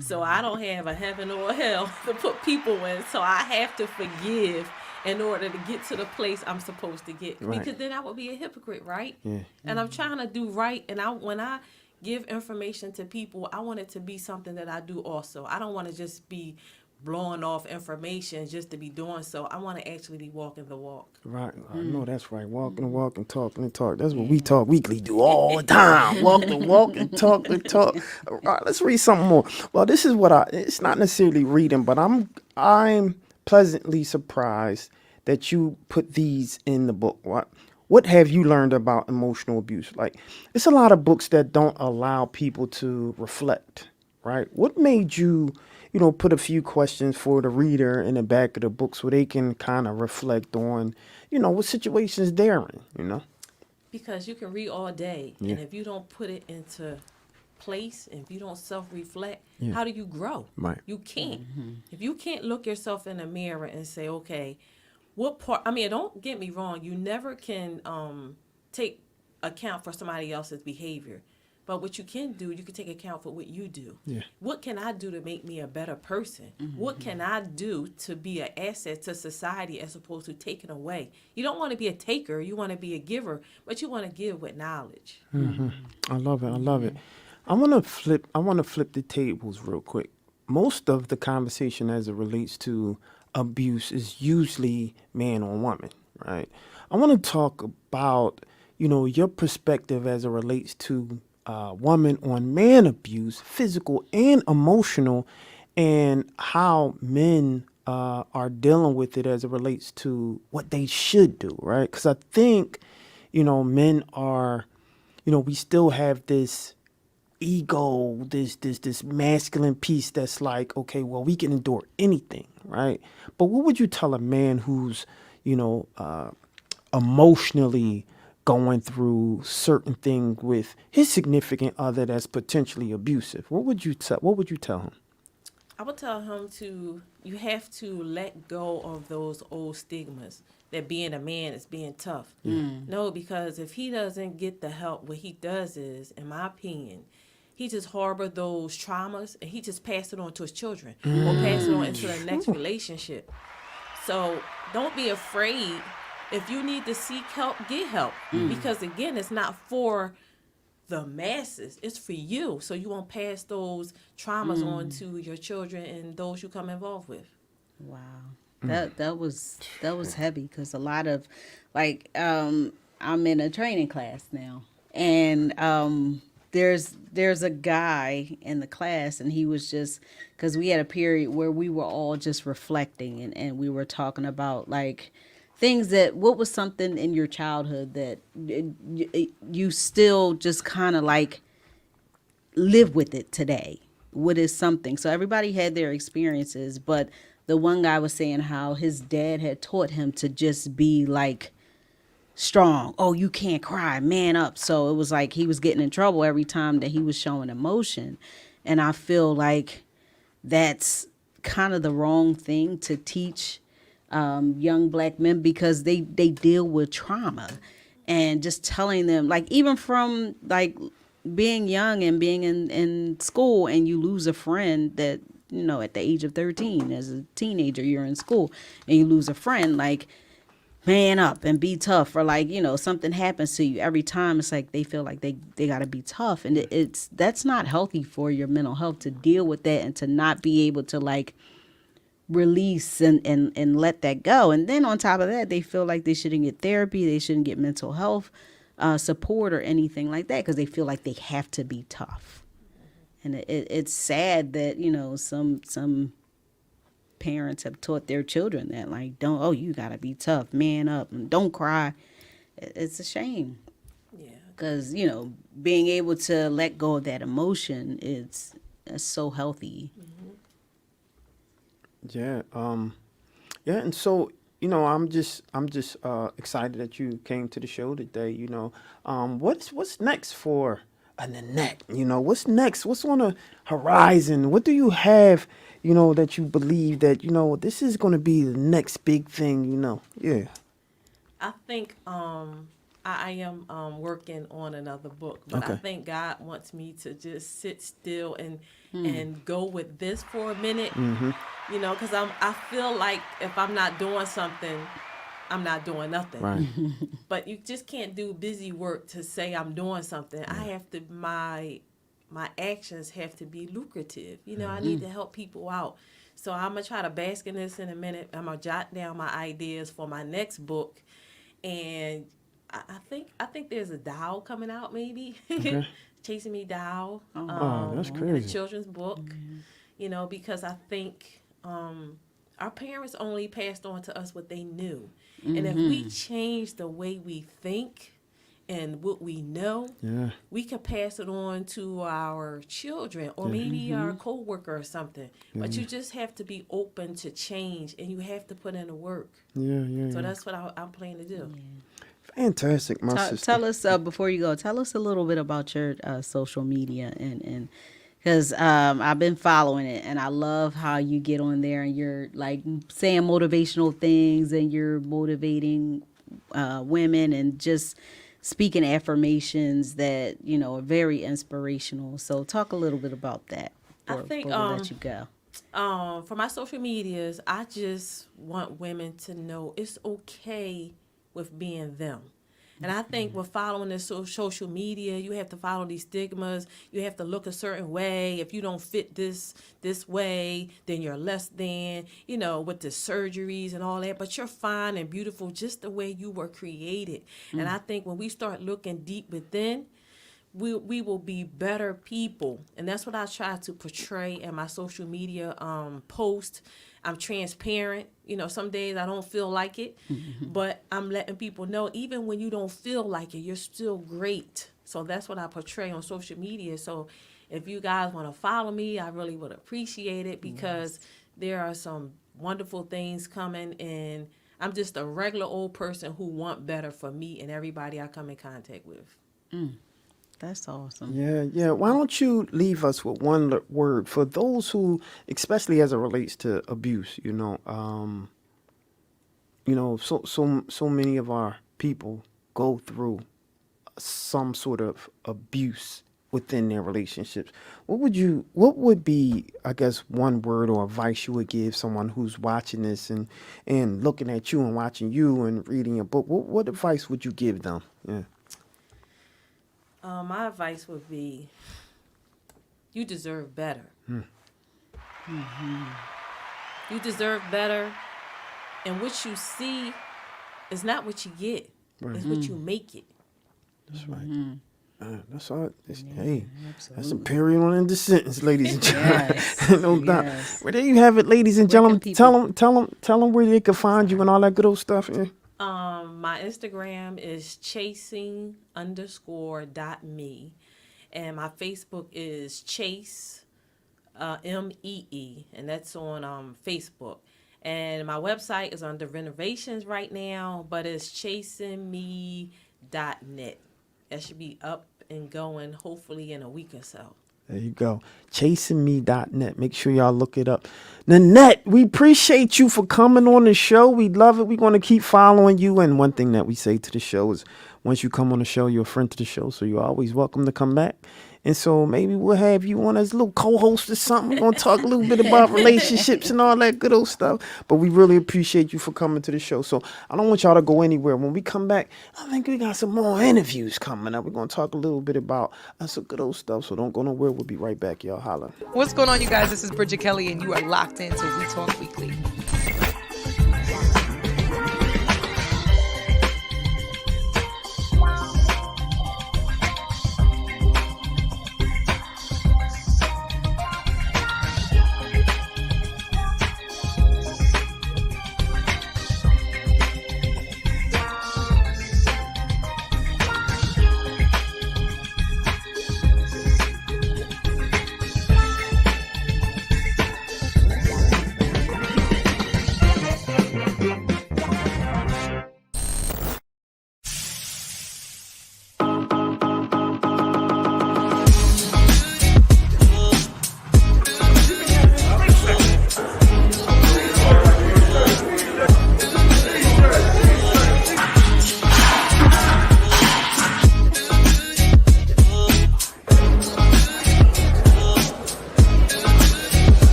So I don't have a heaven or a hell to put people in. So I have to forgive in order to get to the place I'm supposed to get. Right. Because then I would be a hypocrite, right? Yeah. And I'm trying to do right. And when I give information to people, I want it to be something that I do also. I don't want to just be blowing off information just to be doing so. I want to actually be walking the walk. Right. I know that's right. Walking the walk and talking the talk. That's what we talk weekly do all the time. Walk the walk and talk the talk. All right, let's read something more. Well, this is what it's not necessarily reading, but I'm pleasantly surprised that you put these in the book. What have you learned about emotional abuse? Like, it's a lot of books that don't allow people to reflect, right? What made you, put a few questions for the reader in the back of the book so they can kind of reflect on, what situations they're in, Because you can read all day, and if you don't put it into place, if you don't self-reflect, how do you grow? Right. You can't. If you can't look yourself in the mirror and say, okay, what part, don't get me wrong, you never can take account for somebody else's behavior. But what you can do, you can take account for what you do. Yeah. What can I do to make me a better person? What can I do to be an asset to society as opposed to taking away? You don't want to be a taker. You want to be a giver, but you want to give with knowledge. I love it. I want to flip the tables real quick. Most of the conversation as it relates to abuse is usually man on woman, right? I want to talk about, your perspective as it relates to woman on man abuse, physical and emotional, and how men are dealing with it as it relates to what they should do, right? Because I think, men are, we still have this ego, this masculine piece that's like, okay, well, we can endure anything, right? But what would you tell a man who's, emotionally going through certain things with his significant other that's potentially abusive? What would you tell him? I would tell him you have to let go of those old stigmas that being a man is being tough. No, because if he doesn't get the help, what he does is, in my opinion, he just harbor those traumas and he just pass it on to his children or pass it on into the next relationship. So don't be afraid. If you need to seek help, get help. Because again, it's not for the masses, it's for you. So you won't pass those traumas on to your children and those you come involved with. Wow. That was heavy, because a lot of I'm in a training class now, and there's a guy in the class, and he was just, because we had a period where we were all just reflecting, and we were talking about things what was something in your childhood that you still just kind of live with it today. What is something? So everybody had their experiences, but the one guy was saying how his dad had taught him to just be strong. Oh, you can't cry, man up. So it was he was getting in trouble every time that he was showing emotion. And I feel that's kind of the wrong thing to teach young black men, because they deal with trauma, and just telling them even from being young and being in school, and you lose a friend that at the age of 13 as a teenager, you're in school and you lose a friend, man up and be tough, or something happens to you. Every time it's they feel they got to be tough, and that's not healthy for your mental health to deal with that and to not be able to release and let that go. And then on top of that, they feel they shouldn't get therapy, they shouldn't get mental health support or anything like that because they feel like they have to be tough. And it's sad that, you know, some parents have taught their children that, like, you got to be tough, man up, and don't cry. It's a shame. Yeah. Because, you know, being able to let go of that emotion is so healthy. Yeah. Yeah. And so, you know, I'm just excited that you came to the show today. You know, what's next for Nanette? You know, what's next? What's on the horizon? What do you have, you know, that you believe that, you know, this is going to be the next big thing, you know? Yeah. I think I am working on another book, but I Okay. think God wants me to just sit still and go with this for a minute. You know, because I feel like if I'm not doing something, I'm not doing nothing. Right. But you just can't do busy work to say I'm doing something. I have to my actions have to be lucrative. You know, I need to help people out. So I'm gonna try to bask in this in a minute. I'm gonna jot down my ideas for my next book, and I think there's a Dow coming out maybe. Chasing Me Dow. that's A crazy. children's book. You know, because I think our parents only passed on to us what they knew. And if we change the way we think and what we know, Yeah. we can pass it on to our children or maybe our coworker or something. But you just have to be open to change and you have to put in the work. Yeah. So that's what I'm planning to do. Fantastic, my sister. Tell us before you go. Tell us a little bit about your social media and because I've been following it and I love how you get on there and you're like saying motivational things and you're motivating women and just speaking affirmations that, you know, are very inspirational. So talk a little bit about that. I Before think, we let you go. For my social medias, I just want women to know it's okay with being them. And I think with following this social media, you have to follow these stigmas. You have to look a certain way. If you don't fit this way, then you're less than, you know, with the surgeries and all that. But you're fine and beautiful just the way you were created. And I think when we start looking deep within, we will be better people. And that's what I try to portray in my social media post. I'm transparent. You know, some days I don't feel like it, but I'm letting people know even when you don't feel like it, you're still great. So that's what I portray on social media. So if you guys want to follow me, I really would appreciate it because there are some wonderful things coming, and I'm just a regular old person who want better for me and everybody I come in contact with. That's awesome. Yeah. Why don't you leave us with one word for those who, especially as it relates to abuse, you know, so many of our people go through some sort of abuse within their relationships. What would be, I guess, one word or advice you would give someone who's watching this and looking at you and watching you and reading your book? What advice would you give them? Yeah. My advice would be, you deserve better. You deserve better, and what you see is not what you get. Right. It's what you make it. That's right. That's all. Hey, that's a period on end of sentence, ladies and gentlemen. Yes. No doubt. Yes. Well, there you have it, ladies and Where gentlemen. can Tell them where they can find you and all that good old stuff. Yeah. My Instagram is chasing_.me, and my Facebook is Chase MEE, and that's on Facebook. And my website is under renovations right now, but it's chasingme.net. That should be up and going hopefully in a week or so. There you go. ChasingMe.net. Make sure y'all look it up. Nanette, we appreciate you for coming on the show. We love it. We're going to keep following you. And one thing that we say to the show is once you come on the show, you're a friend to the show. So you're always welcome to come back. And so maybe we'll have you on as a little co-host or something. We're going to talk a little bit about relationships and all that good old stuff. But we really appreciate you for coming to the show. So I don't want y'all to go anywhere. When we come back, I think we got some more interviews coming up. We're going to talk a little bit about some good old stuff. So don't go nowhere. We'll be right back. Y'all holla. What's going on, you guys? This is Bridget Kelly, and you are locked into We Talk Weekly.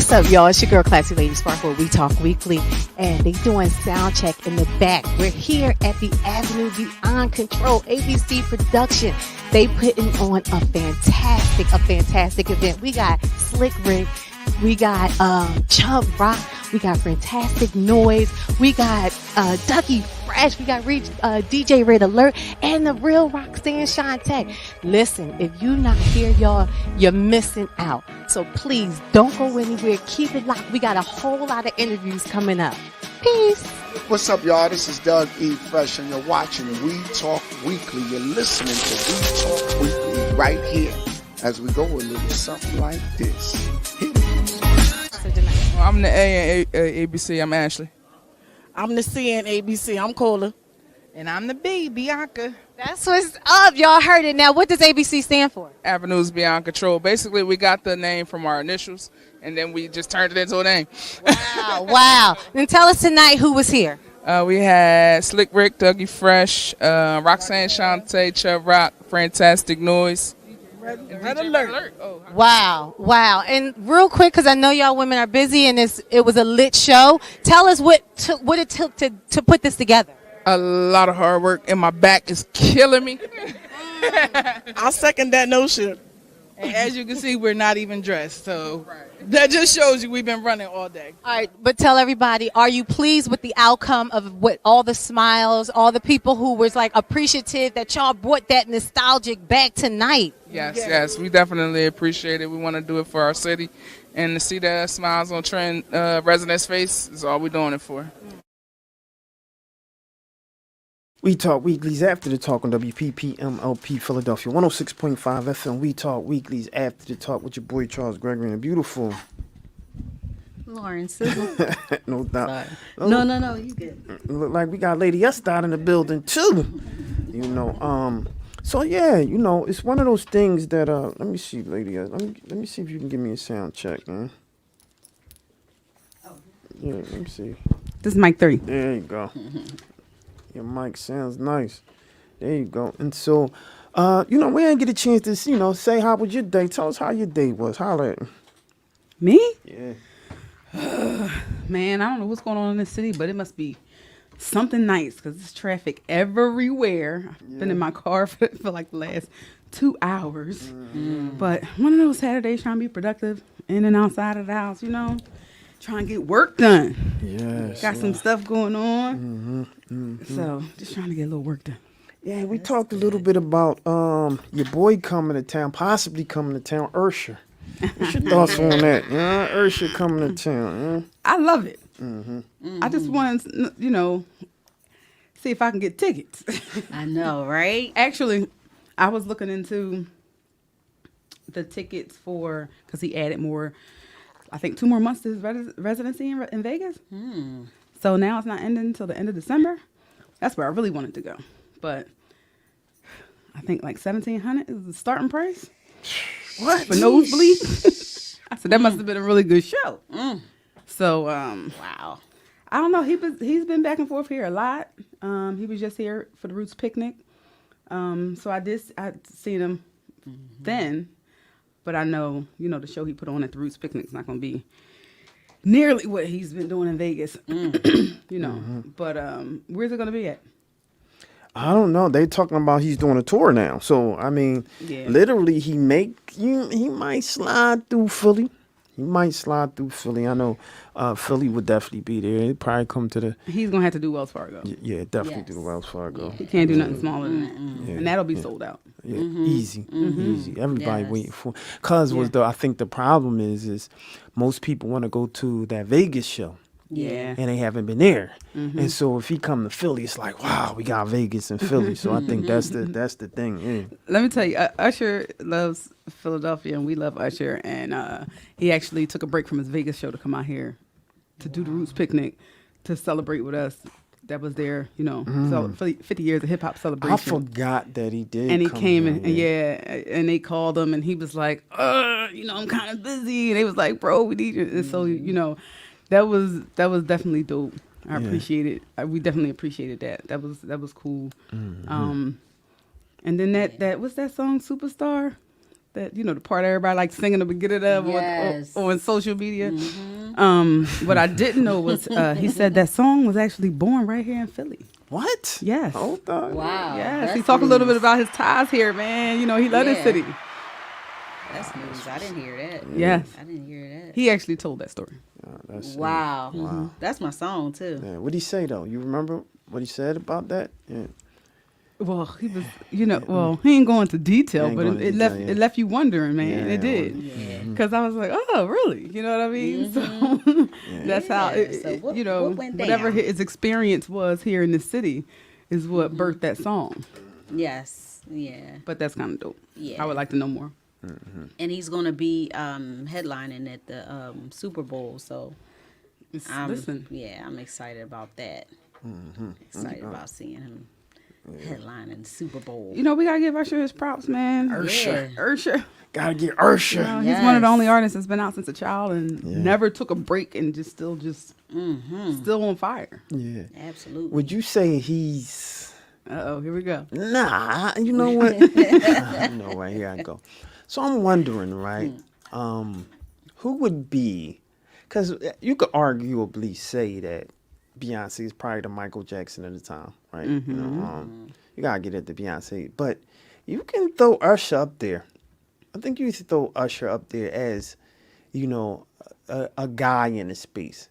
What's up, y'all? It's your girl, Classy Lady Sparkle. We Talk Weekly, and they doing sound check in the back. We're here at the Avenue Beyond Control ABC production. They putting on a fantastic event. We got Slick Rick, we got Chubb Rock, we got Fantastic Noise, we got Dougie Fresh, we got DJ Red Alert, and the real Roxanne Shante. Listen, if you not here, y'all, you're missing out. So please don't go anywhere. Keep it locked. We got a whole lot of interviews coming up. Peace. What's up, y'all? This is Doug E. Fresh, and you're watching We Talk Weekly. You're listening to We Talk Weekly right here as we go a little something like this. Well, I'm the A and ABC. I'm Ashley. I'm the C and ABC. I'm Cola. And I'm the B, Bianca. That's what's up. Y'all heard it. Now, what does ABC stand for? Avenues Beyond Control. Basically, we got the name from our initials, and then we just turned it into a name. Wow. Then tell us tonight who was here. We had Slick Rick, Dougie Fresh, Roxanne Shante, Chubb Rock, Fantastic Noise. Red Alert. Oh, Wow. And real quick, because I know y'all women are busy and it was a lit show. Tell us what it took to put this together. a lot of hard work, and my back is killing me. I second that notion. And as you can see, we're not even dressed, so that just shows you we've been running all day. All right, but tell everybody, are you pleased with the outcome of what all the smiles, all the people who was like appreciative that y'all brought that nostalgic back tonight? Yes, we definitely appreciate it. We want to do it for our city, and to see the smiles on Trent residents' face is all we're doing it for. We Talk Weeklies After the Talk on WPPMLP Philadelphia 106.5 FM. We Talk Weeklies After the Talk with your boy Charles Gregory and the beautiful Lauren Sizzle. No doubt. Sorry. No, you good. Look like we got Lady Estad in the building too. So yeah, it's one of those things that let me see, Lady. Let me see if you can give me a sound check, man. Yeah, let me see. This is mic 3. There you go. Your mic sounds nice. There you go. And so, we didn't get a chance to, say how was your day. Tell us how your day was. Holla at me. Me? Yeah. Man, I don't know what's going on in this city, but it must be something nice because there's traffic everywhere. I've been in my car for like the last 2 hours. Mm-hmm. But one of those Saturdays trying to be productive in and outside of the house, trying to get work done. Yes. Got some stuff going on. Mm-hmm. Mm-hmm. So just trying to get a little work done. Yeah, we talked a little bit about your boy coming to town, possibly coming to town, Ursher. What's your thoughts on that? Ursher coming to town. I love it. Mm-hmm. I just want to, see if I can get tickets. I know, right? Actually, I was looking into the tickets because he added more, I think 2 more months to his residency in Vegas. So now it's not ending until the end of December. That's where I really wanted to go. But I think like $1,700 is the starting price. What? For nosebleed. I said, that must have been a really good show. So, Wow. I don't know. He's been back and forth here a lot. He was just here for the Roots picnic. So I'd seen him then, but I know, the show he put on at the Roots picnic is not going to be nearly what he's been doing in Vegas, But where's it going to be at? I don't know. They talking about he's doing a tour now. So literally, he might slide through Philly. He might slide through Philly. I know Philly would definitely be there. He'd probably come to the. He's gonna have to do Wells Fargo. Yeah, definitely do the Wells Fargo. He can't do nothing smaller than that, and that'll be sold out. Yeah, easy. Everybody waiting for. Cause I think the problem is most people want to go to that Vegas show. Yeah. And they haven't been there. And so if he come to Philly, it's like, wow, we got Vegas and Philly. So I think that's the thing. Yeah. Let me tell you, Usher loves Philadelphia, and we love Usher. And he actually took a break from his Vegas show to come out here to do the Roots picnic to celebrate with us. That was their, 50 years of hip hop celebration. I forgot that he did. And he came in, and they called him, and he was like, I'm kind of busy. And they was like, bro, we need you. And so, that was definitely dope. I appreciate it. We definitely appreciated that. That was cool. And then that what's that song, Superstar? That the part everybody like singing the beginning of Yes. on social media. What I didn't know was he said that song was actually born right here in Philly. What? Yes. Hold on. Wow. Yes, he that's talked a little bit news. about his ties here, man. He loved his Yeah. city. That's news. I didn't hear that. Yes. I didn't hear that. He actually told that story. That's Wow. Wow. That's my song too. Yeah. What did he say though? You remember what he said about that? Yeah. Well, he was, well, he ain't going into detail, Ain't but going it into left detail, it left you wondering, man. Yeah, It did, Yeah. because I was like, oh, really? You know what I mean? So that's how Yeah. So what went whatever down? his experience was here in the city is what birthed that song. Yes. Yeah. But that's kind of dope. Yeah. I would like to know more. And he's gonna be headlining at the Super Bowl. So Listen, yeah, I'm excited about that. Excited about seeing him headlining the Super Bowl. we gotta give Usher his props, man. Ursher. Ursher. Gotta get Ursher. He's one of the Yes. only artists that's been out since a child and never took a break and still on fire. Yeah. Absolutely. Would you say he's? Here we go. Nah. You know what? You know right, here I go. So I'm wondering, right? Who would be? Because you could arguably say that Beyonce is probably the Michael Jackson of the time, right? You gotta get it to Beyonce, but you can throw Usher up there. I think you should throw Usher up there as, a guy in the space.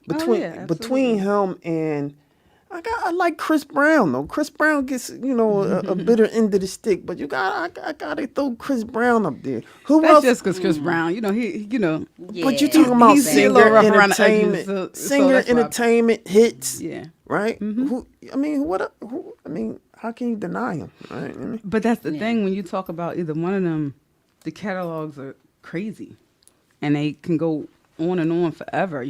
Between him and I like Chris Brown though. Chris Brown gets a bitter end of the stick, but I gotta throw Chris Brown up there. Who That's else? just because Chris Brown, he But you're talking about he's a singer little rough around the edges, entertainment, so singer that's why- entertainment hits, Yeah. right? How can you deny him? Right? But that's the thing when you talk about either one of them, the catalogs are crazy, and they can go on and on forever. I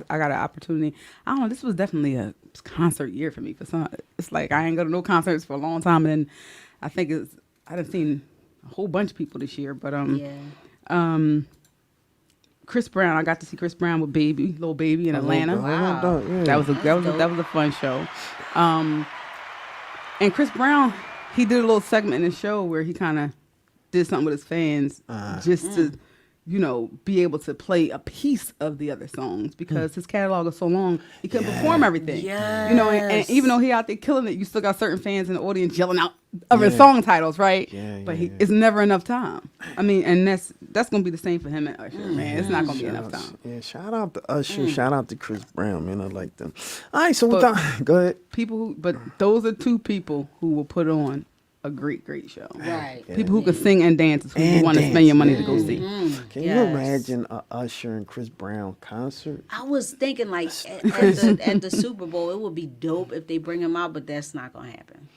got an opportunity. I don't know. This was definitely a concert year for me. For some, it's like I ain't go to no concerts for a long time, and then I think I've seen a whole bunch of people this year. But Chris Brown, I got to see Chris Brown with Lil Baby in Atlanta. Wow. That was a fun show. And Chris Brown, he did a little segment in the show where he kind of did something with his fans just to, be able to play a piece of the other songs because his catalog is so long, he couldn't perform everything. Yes. And even though he out there killing it, you still got certain fans in the audience yelling out other song titles, right? But it's never enough time. I mean, and that's gonna be the same for him and Usher, man. It's not gonna be enough time. Yeah, shout out to Usher, shout out to Chris Brown, man. I like them. All right, so go ahead. But those are two people who will put on a great show. Right. People who can sing and dance, who you want to spend your money to go see. Can you imagine a Usher and Chris Brown concert? I was thinking like at the Super Bowl, it would be dope if they bring him out, but that's not gonna happen.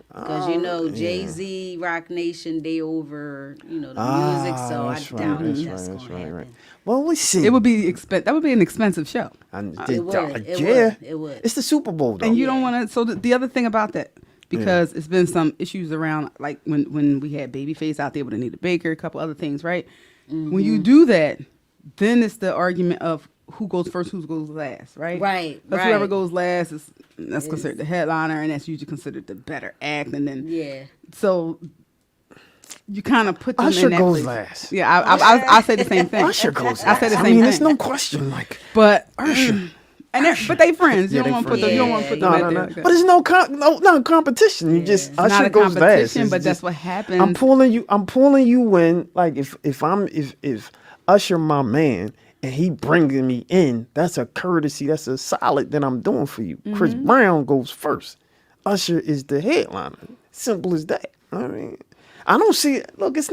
Because Jay-Z, Rock Nation, they over the music, so I doubt that's gonna happen. Well, we see. It would be that would be an expensive show. It would. It's the Super Bowl though. And you don't want to. So the other thing about that, because it's been some issues around, like when we had Babyface out there with Anita Baker, a couple other things, right? When you do that, then it's the argument of who goes first, who goes last, right? Right. Because whoever goes last that's considered the headliner, and that's usually considered the better act, and then so you kind of put them Usher in that goes place. last. Yeah, I say the same thing. Usher goes last. I say the same I mean, thing. there's no question. Like But Usher. but they friends. You Yeah, don't they want to put friends. them. You don't want to put them No, out no, there. no. like that. But there's no competition. You just It's not Usher a goes last. competition, It's but that's just- what happens. I'm pulling you in. Like if Usher my man and he bringing me in, that's a courtesy. That's a solid that I'm doing for you. Chris Brown goes first. Usher is the headliner. Simple as that. I mean, I don't see it. Look, it's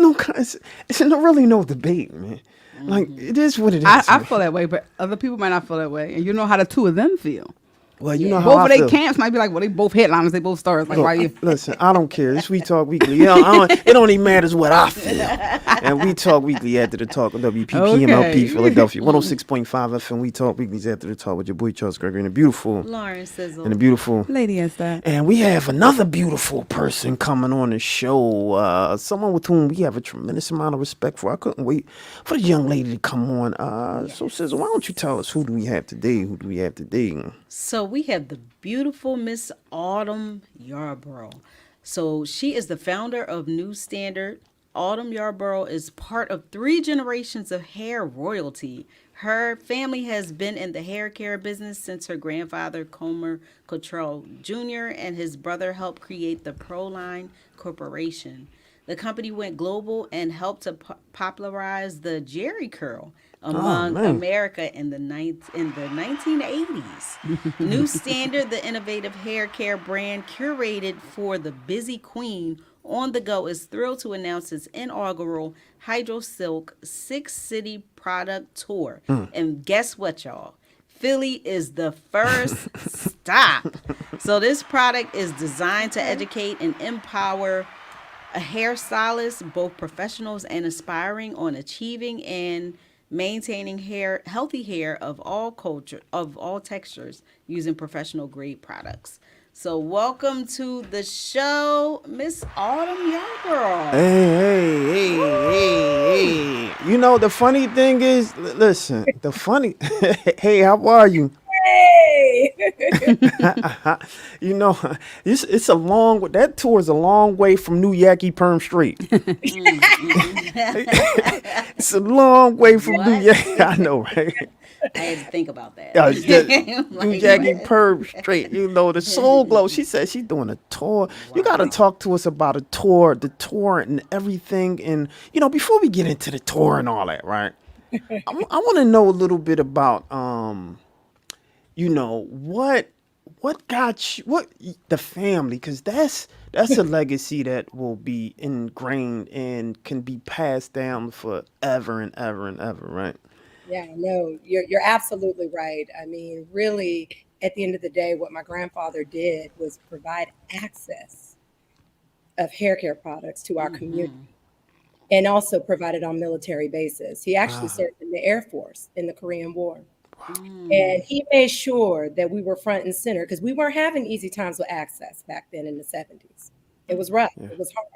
really no debate, man. Like it is what it is. I man. feel that way, but other people might not feel that way, and you know how the two of them feel. Well, you know how Both I of their feel. camps might be like, well, they both headliners, they both stars. Like, Look, why you? Listen, I don't care. This We Talk Weekly. It only matters what I feel. And We Talk Weekly after the talk on WPPMLP Philadelphia 106.5 FM. We Talk Weekly's after the talk with your boy Charles Gregory and the beautiful Lauren Sizzle. and the beautiful Lady is that. And we have another beautiful person coming on the show. Someone with whom we have a tremendous amount of respect for. I couldn't wait for the young lady to come on. So, Sizzle, why don't you tell us who do we have today? So we have the beautiful Miss Autumn Yarborough. So she is the founder of New Standard Autumn Yarborough is part of 3 generations of hair royalty. Her family has been in the hair care business since her grandfather, Comer Cottrell Jr., and his brother helped create the Proline Corporation. The company went global and helped to popularize the Jerry curl among America in the 1980s. New Standard, the innovative hair care brand curated for the busy queen on the go, is thrilled to announce its inaugural Hydro Silk 6-city product tour. And guess what, y'all? Philly is the first stop. So this product is designed to educate and empower a hairstylist, both professionals and aspiring, on achieving and maintaining healthy hair of all textures using professional grade products. So welcome to the show, Miss Autumn Yarborough. Hey. You know, the funny thing is, listen, hey, how are you? Hey. You know, it's a that tour is a long way from New Yankee Perm Street. It's a long way from New Yankee. I know, right? I had to think about that. New Yankee Perm Street. You know, the Soul Glow. She said she's doing a tour. Wow. You got to talk to us about the tour and everything. And, you know, before we get into the tour and all that, right? I want to know a little bit about, you know, what got you, the family, because that's a legacy that will be ingrained and can be passed down forever and ever and ever, right? Yeah, no, you're absolutely right. I mean, really, at the end of the day, what my grandfather did was provide access of hair care products to our community, and also provided on military bases. He actually served in the Air Force in the Korean War. And he made sure that we were front and center, because we weren't having easy times with access back then in the 70s. It was rough. Yeah. It was hard.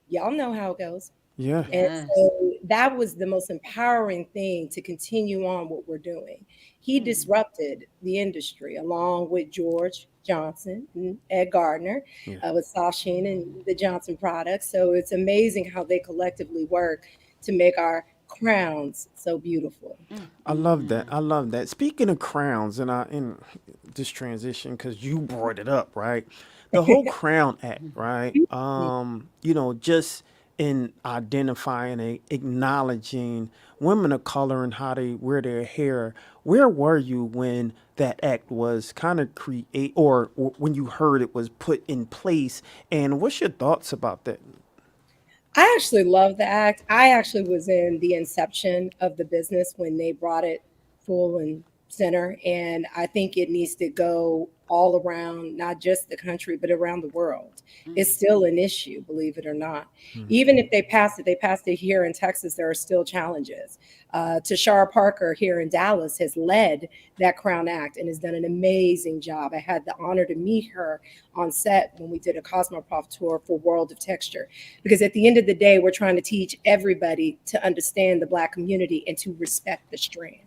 Y'all know how it goes. Yeah. And so that was the most empowering thing to continue on what we're doing. He disrupted the industry along with George Johnson and Ed Gardner with Soft Sheen and the Johnson products. So it's amazing how they collectively work to make our crowns so beautiful. I love that. Speaking of crowns, and in this transition, because you brought it up, right? The whole Crown Act, right? You know, just in identifying and acknowledging women of color and how they wear their hair. Where were you when that act was kind of or when you heard it was put in place? And what's your thoughts about that? I actually love the act. I actually was in the inception of the business when they brought it full and center. And I think it needs to go all around, not just the country, but around the world. It's still an issue, believe it or not. Even if they passed it here in Texas, there are still challenges. Tashara Parker here in Dallas has led that Crown Act and has done an amazing job. I had the honor to meet her on set when we did a Cosmoprof tour for World of Texture. Because at the end of the day, we're trying to teach everybody to understand the Black community and to respect the strand.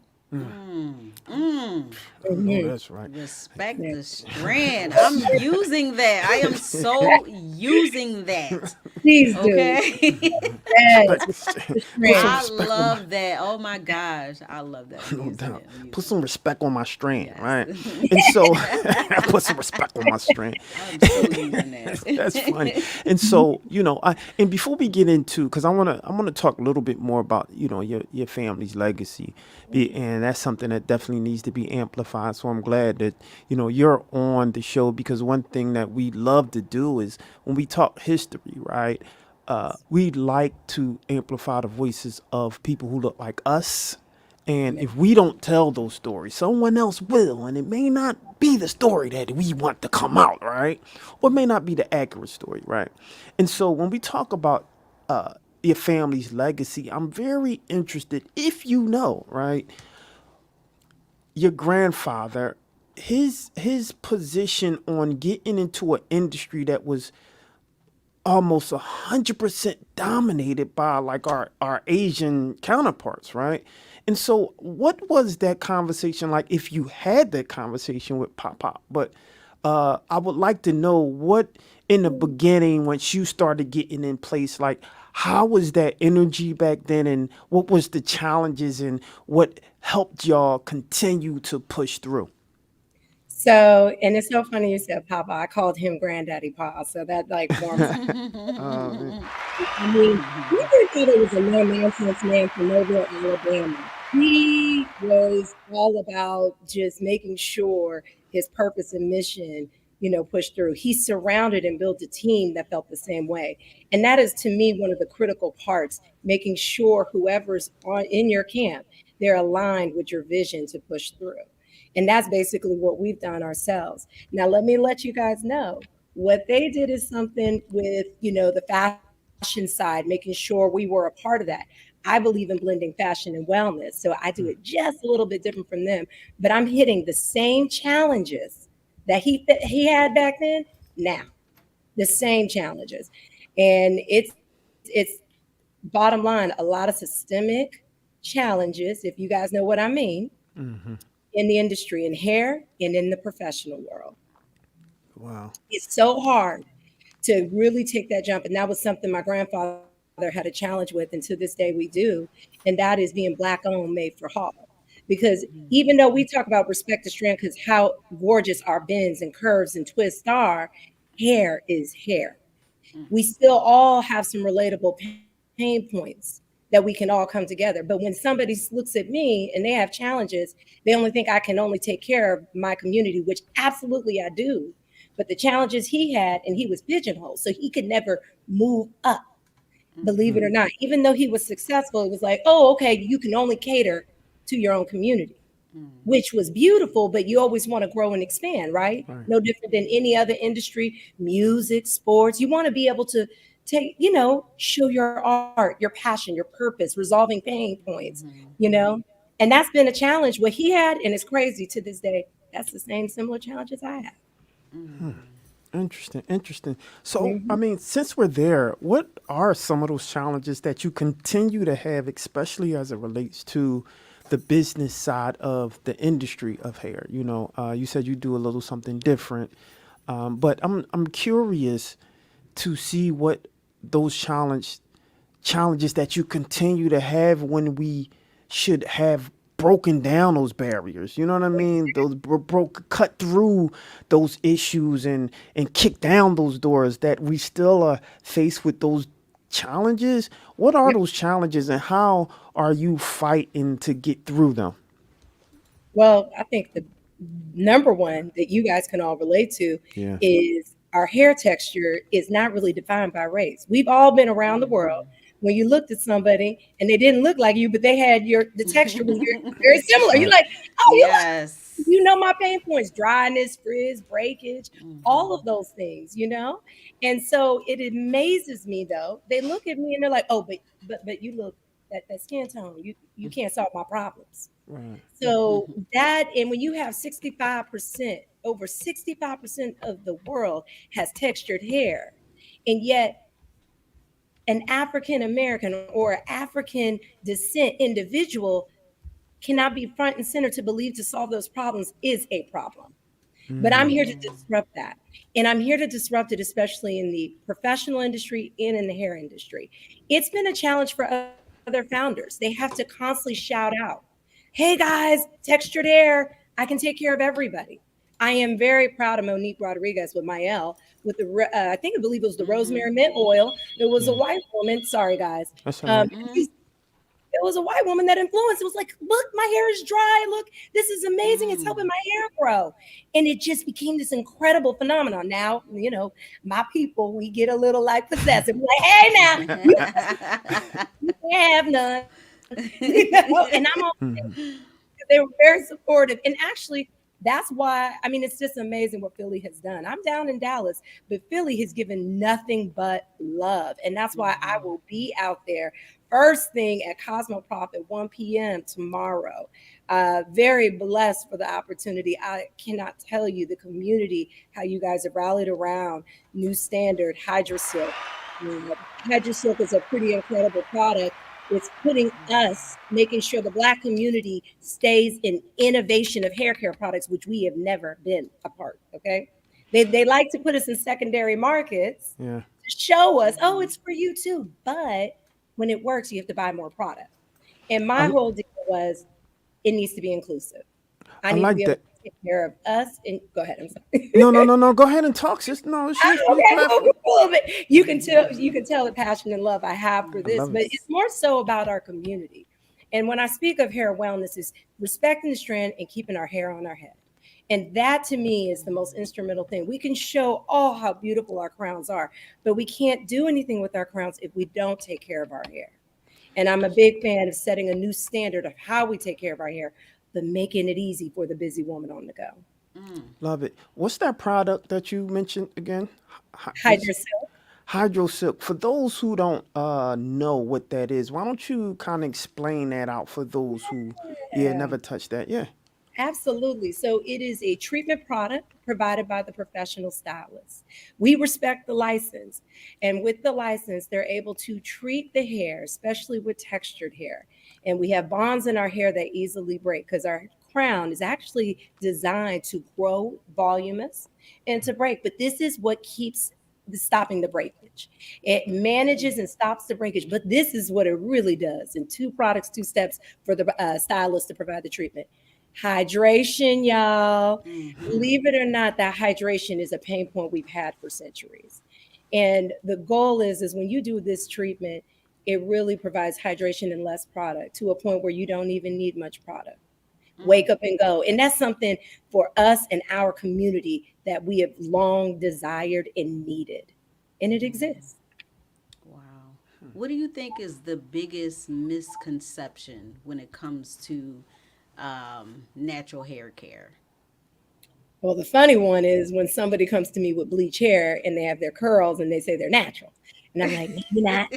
Oh, that's right. Respect the strand. I'm using that. I am so using that. Please do. Okay. Yes. I love that. Oh my gosh. I love that. No doubt. Put some respect on my strand, right? And so put some respect on my strand. I'm so using that. That's funny. And so, you know, and before we get into, because I want to talk a little bit more about, you know, your family's legacy. And that's something that definitely needs to be amplified. So I'm glad that, you know, you're on the show, because one thing that we love to do is when we talk history, right? We like to amplify the voices of people who look like us. And if we don't tell those stories, someone else will. And it may not be the story that we want to come out, right? Or it may not be the accurate story, right? And so when we talk about your family's legacy, I'm very interested, if you know, right, your grandfather, his position on getting into an industry that was almost 100% dominated by like our Asian counterparts, right? And so what was that conversation like, if you had that conversation with Pop? But I would like to know what in the beginning, once you started getting in place, like how was that energy back then, and what was the challenges, and what helped y'all continue to push through? So, and it's so funny you said Papa. I called him Granddaddy Pa, so that like warms. I mean, he just thought it was a no-nonsense man from Mobile, Alabama. He was all about just making sure his purpose and mission, pushed through. He surrounded and built a team that felt the same way. And that is, to me, one of the critical parts, making sure whoever's in your camp, they're aligned with your vision to push through. And that's basically what we've done ourselves. Now, let me let you guys know what they did is something with, the fashion side, making sure we were a part of that. I believe in blending fashion and wellness. So I do it just a little bit different from them, but I'm hitting the same challenges that he had back then now, the same challenges. And it's bottom line, a lot of systemic challenges, if you guys know what I mean, in the industry, in hair and in the professional world. Wow. It's so hard to really take that jump. And that was something my grandfather had a challenge with, and to this day we do. And that is being Black owned, made for Hall. Because even though we talk about respect to strand, because how gorgeous our bends and curves and twists are, hair is hair. We still all have some relatable pain points that we can all come together. But when somebody looks at me and they have challenges, they only think I can only take care of my community, which absolutely I do. But the challenges he had, and he was pigeonholed, so he could never move up, believe it or not. Even though he was successful, it was like, oh, okay, you can only cater to your own community, which was beautiful, but you always want to grow and expand, right? No different than any other industry, music, sports. You want to be able to take, show your art, your passion, your purpose, resolving pain points, and that's been a challenge. What he had, and it's crazy to this day, that's the same similar challenges I have. Interesting. So, I mean, since we're there, what are some of those challenges that you continue to have, especially as it relates to the business side of the industry of hair? You said you do a little something different, but I'm curious to see what those challenges that you continue to have when we should have broken down those barriers. You know what I mean? Those cut through those issues and kick down those doors, that we still are faced with those challenges. What are those challenges, and how are you fighting to get through them? Well, I think the number one that you guys can all relate to is our hair texture is not really defined by race. We've all been around the world. When you looked at somebody and they didn't look like you, but they had the texture was very similar. You're like, oh, yes. You know my pain points, dryness, frizz, breakage, all of those things, And so it amazes me, though. They look at me and they're like, oh, but you look that skin tone, you can't solve my problems. Right. So that, and when you have 65%, over 65% of the world has textured hair, and yet an African American or African descent individual cannot be front and center to believe to solve those problems is a problem. But I'm here to disrupt that. And I'm here to disrupt it, especially in the professional industry and in the hair industry. It's been a challenge for other founders. They have to constantly shout out, hey guys, textured hair, I can take care of everybody. I am very proud of Monique Rodriguez with Mael, with the, I believe it was the rosemary mint oil. It was a white woman. Sorry, guys. It was a white woman that influenced. It was like, look, my hair is dry. Look, this is amazing. It's helping my hair grow. And it just became this incredible phenomenon. Now, my people, we get a little like possessive. Like, hey, now, you can't have none. And I'm okay. They were very supportive. And actually, that's why, it's just amazing what Philly has done. I'm down in Dallas, but Philly has given nothing but love. And that's why I will be out there first thing at Cosmoprof at 1 p.m. tomorrow. Very blessed for the opportunity. I cannot tell you the community, how you guys have rallied around New Standard, HydraSilk. HydraSilk is a pretty incredible product. It's putting us, making sure the Black community stays in innovation of hair care products, which we have never been a part, okay? They like to put us in secondary markets to to show us, oh, it's for you too. But when it works, you have to buy more product. And my I, whole deal was it needs to be inclusive. I I need to like be able that. to take care of us. And go ahead. I'm sorry. No. Go ahead and talk, sis. No, it's your Okay, platform. cool. But you can tell the passion and love I have for I this, love but it. it's more so about our community. And when I speak of hair wellness, is respecting the strand and keeping our hair on our head. And that to me is the most instrumental thing. We can show all how beautiful our crowns are, but we can't do anything with our crowns if we don't take care of our hair. And I'm a big fan of setting a new standard of how we take care of our hair, but making it easy for the busy woman on the go. Love it. What's that product that you mentioned again? Hydra Silk. Hydro Silk. For those who don't know what that is, why don't you kind of explain that out for those who never touched that? Yeah. Absolutely. So it is a treatment product provided by the professional stylist. We respect the license. And with the license, they're able to treat the hair, especially with textured hair. And we have bonds in our hair that easily break because our crown is actually designed to grow voluminous and to break. But this is what keeps stopping the breakage. It manages and stops the breakage. But this is what it really does in 2 products, 2 steps for the stylist to provide the treatment. Hydration, y'all. Believe it or not, that hydration is a pain point we've had for centuries. And the goal is when you do this treatment, it really provides hydration and less product to a point where you don't even need much product. Wake up and go. And that's something for us and our community that we have long desired and needed. And it exists. Wow. What do you think is the biggest misconception when it comes to natural hair care? Well, the funny one is when somebody comes to me with bleach hair and they have their curls and they say they're natural. And I'm like, maybe not.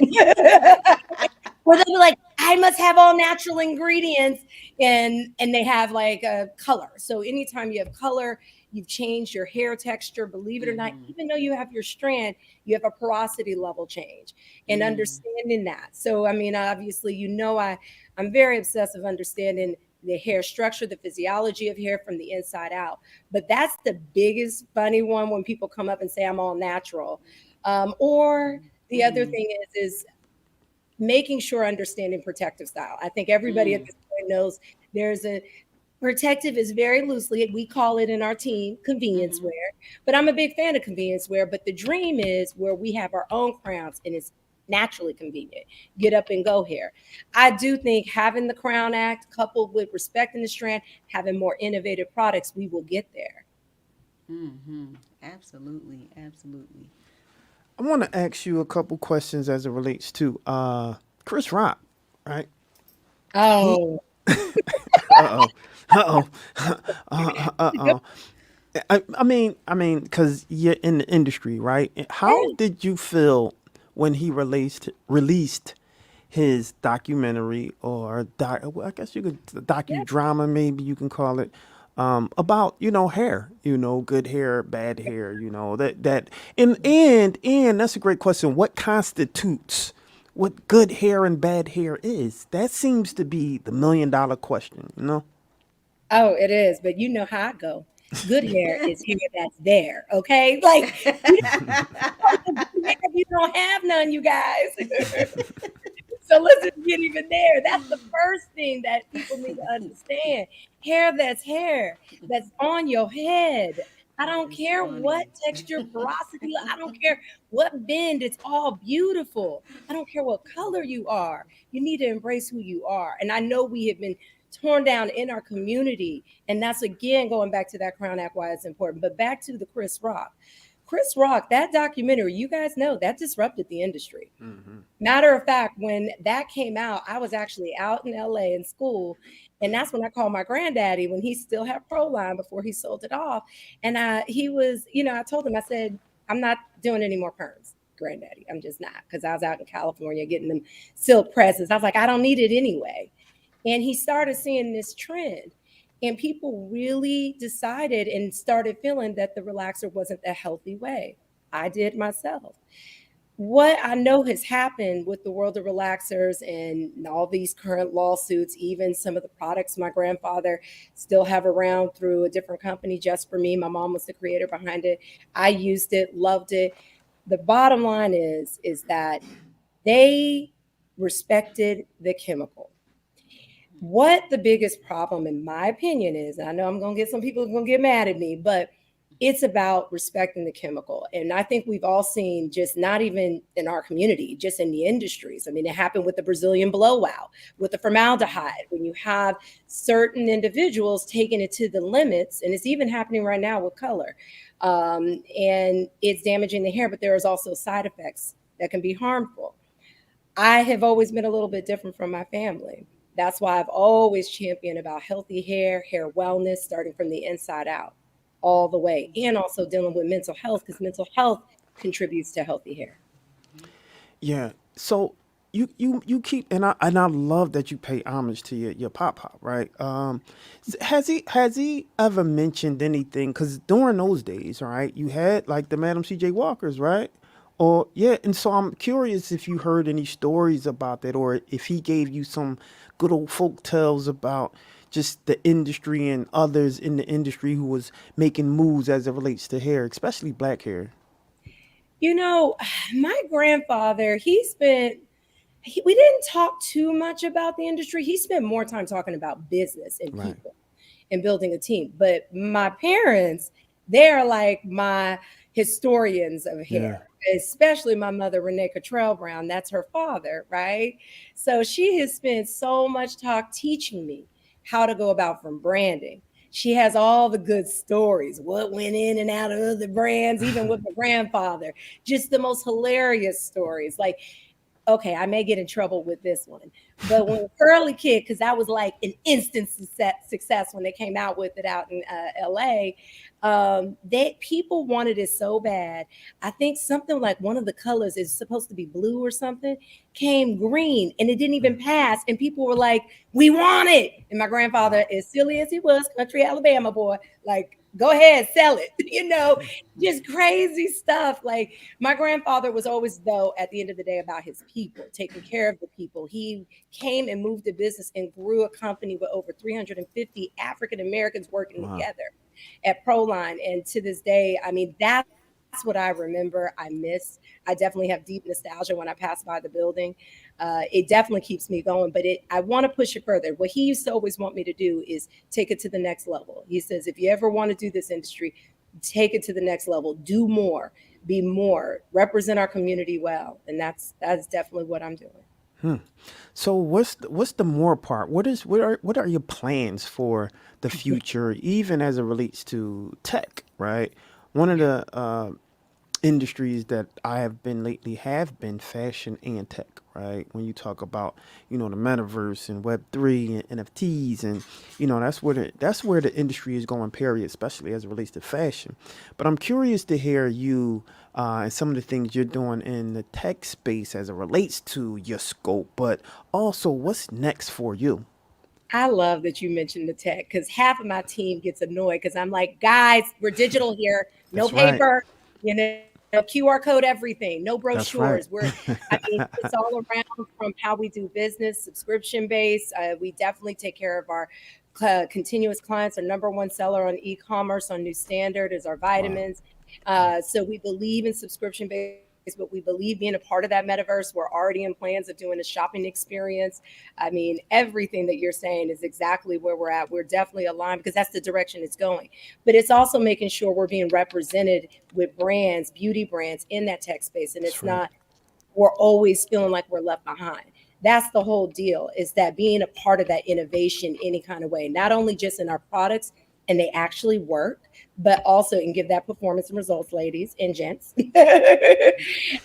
Or they'll be like, I must have all natural ingredients. And they have like a color. So anytime you have color, you've changed your hair texture, believe it or not, even though you have your strand, you have a porosity level change and understanding that. So, I mean, obviously, I'm very obsessed with understanding the hair structure, the physiology of hair from the inside out. But that's the biggest funny one when people come up and say, I'm all natural. Or the other thing is making sure understanding protective style. I think everybody at this point knows there's a protective is very loosely, we call it in our team convenience wear, but I'm a big fan of convenience wear. But the dream is where we have our own crowns and it's naturally convenient, get up and go hair. I do think having the Crown Act coupled with respecting the strand, having more innovative products, we will get there. Absolutely. I want to ask you a couple questions as it relates to Chris Rock, right? Oh. I mean, because you're in the industry, right? How did you feel when he released his documentary or I guess you could docudrama, maybe you can call it, about hair, good hair, bad hair, that and that's a great question. What constitutes what good hair and bad hair is? That seems to be the $1 million question, Oh, it is, but you know how I go. Good hair is hair that's there, okay? Like you don't have none, you guys. So let's get even there. That's the first thing that people need to understand. Hair that's on your head. I don't care what texture, porosity, I don't care what bend, it's all beautiful. I don't care what color you are. You need to embrace who you are. And I know we have been torn down in our community. And that's, again, going back to that Crown Act, why it's important. But back to the Chris Rock, that documentary, you guys know, that disrupted the industry. Matter of fact, when that came out, I was actually out in LA in school. And that's when I called my granddaddy when he still had Proline before he sold it off. And he was, I told him, I said, I'm not doing any more perms, granddaddy. I'm just not, because I was out in California getting them silk presses. I was like, I don't need it anyway. And he started seeing this trend. And people really decided and started feeling that the relaxer wasn't a healthy way. I did myself. What I know has happened with the world of relaxers and all these current lawsuits, even some of the products my grandfather still have around through a different company, Just For Me. My mom was the creator behind it. I used it, loved it. The bottom line is that they respected the chemical. What the biggest problem, in my opinion, is, and I know I'm going to get some people going to get mad at me, but it's about respecting the chemical. And I think we've all seen, just not even in our community, just in the industries. I mean, it happened with the Brazilian blowout, with the formaldehyde, when you have certain individuals taking it to the limits, and it's even happening right now with color. And it's damaging the hair, but there is also side effects that can be harmful. I have always been a little bit different from my family. That's why I've always championed about healthy hair wellness, starting from the inside out all the way, and also dealing with mental health, because mental health contributes to healthy hair. Yeah. So you keep, and I love that you pay homage to your pop, right? Has he ever mentioned anything? Because during those days, right, you had like the Madam C.J. Walkers, right? Or yeah, and so I'm curious if you heard any stories about that, or if he gave you some good old folk tales about just the industry and others in the industry who was making moves as it relates to hair, especially black hair. You know, my grandfather, we didn't talk too much about the industry. He spent more time talking about business and Right. people and building a team. But my parents, they're like my historians of Yeah. hair, especially my mother, Renee Cottrell Brown. That's her father, right? So she has spent so much talk teaching me how to go about from branding. She has all the good stories, what went in and out of other brands, even with my grandfather, just the most hilarious stories. Like, okay, I may get in trouble with this one, but when Curly Kid, because that was like an instant success when they came out with it out in LA, people wanted it so bad. I think something like one of the colors is supposed to be blue or something, came green, and it didn't even pass. And people were like, "We want it!" And my grandfather, as silly as he was, country Alabama boy, like, go ahead, sell it. Just crazy stuff. Like, my grandfather was always, though, at the end of the day, about his people, taking care of the people. He came and moved the business and grew a company with over 350 African Americans working Wow. together at Proline. And to this day, I mean, that's what I remember. I miss. I definitely have deep nostalgia when I pass by the building. It definitely keeps me going, but I want to push it further. What he used to always want me to do is take it to the next level. He says, if you ever want to do this industry, take it to the next level, do more, be more, represent our community well. And that's definitely what I'm doing. So what's the more part? What are your plans for the future, even as it relates to tech, right? One of the industries that I have been lately have been fashion and tech, right? When you talk about, the metaverse and Web3 and NFTs, and that's where the industry is going, period, especially as it relates to fashion. But I'm curious to hear you and some of the things you're doing in the tech space as it relates to your scope, but also what's next for you. I love that you mentioned the tech, because half of my team gets annoyed because I'm like, guys, we're digital here, no That's right. paper, QR code everything, no That's right. brochures. It's all around from how we do business, subscription based. We definitely take care of our continuous clients. Our number one seller on e-commerce on New Standard is our vitamins. So we believe in subscription based, but we believe being a part of that metaverse. We're already in plans of doing a shopping experience. I mean, everything that you're saying is exactly where we're at. We're definitely aligned because that's the direction it's going. But it's also making sure we're being represented with brands, beauty brands in that tech space. And it's That's right. not, we're always feeling like we're left behind. That's the whole deal, is that being a part of that innovation any kind of way, not only just in our products and they actually work, but also and give that performance and results, ladies and gents.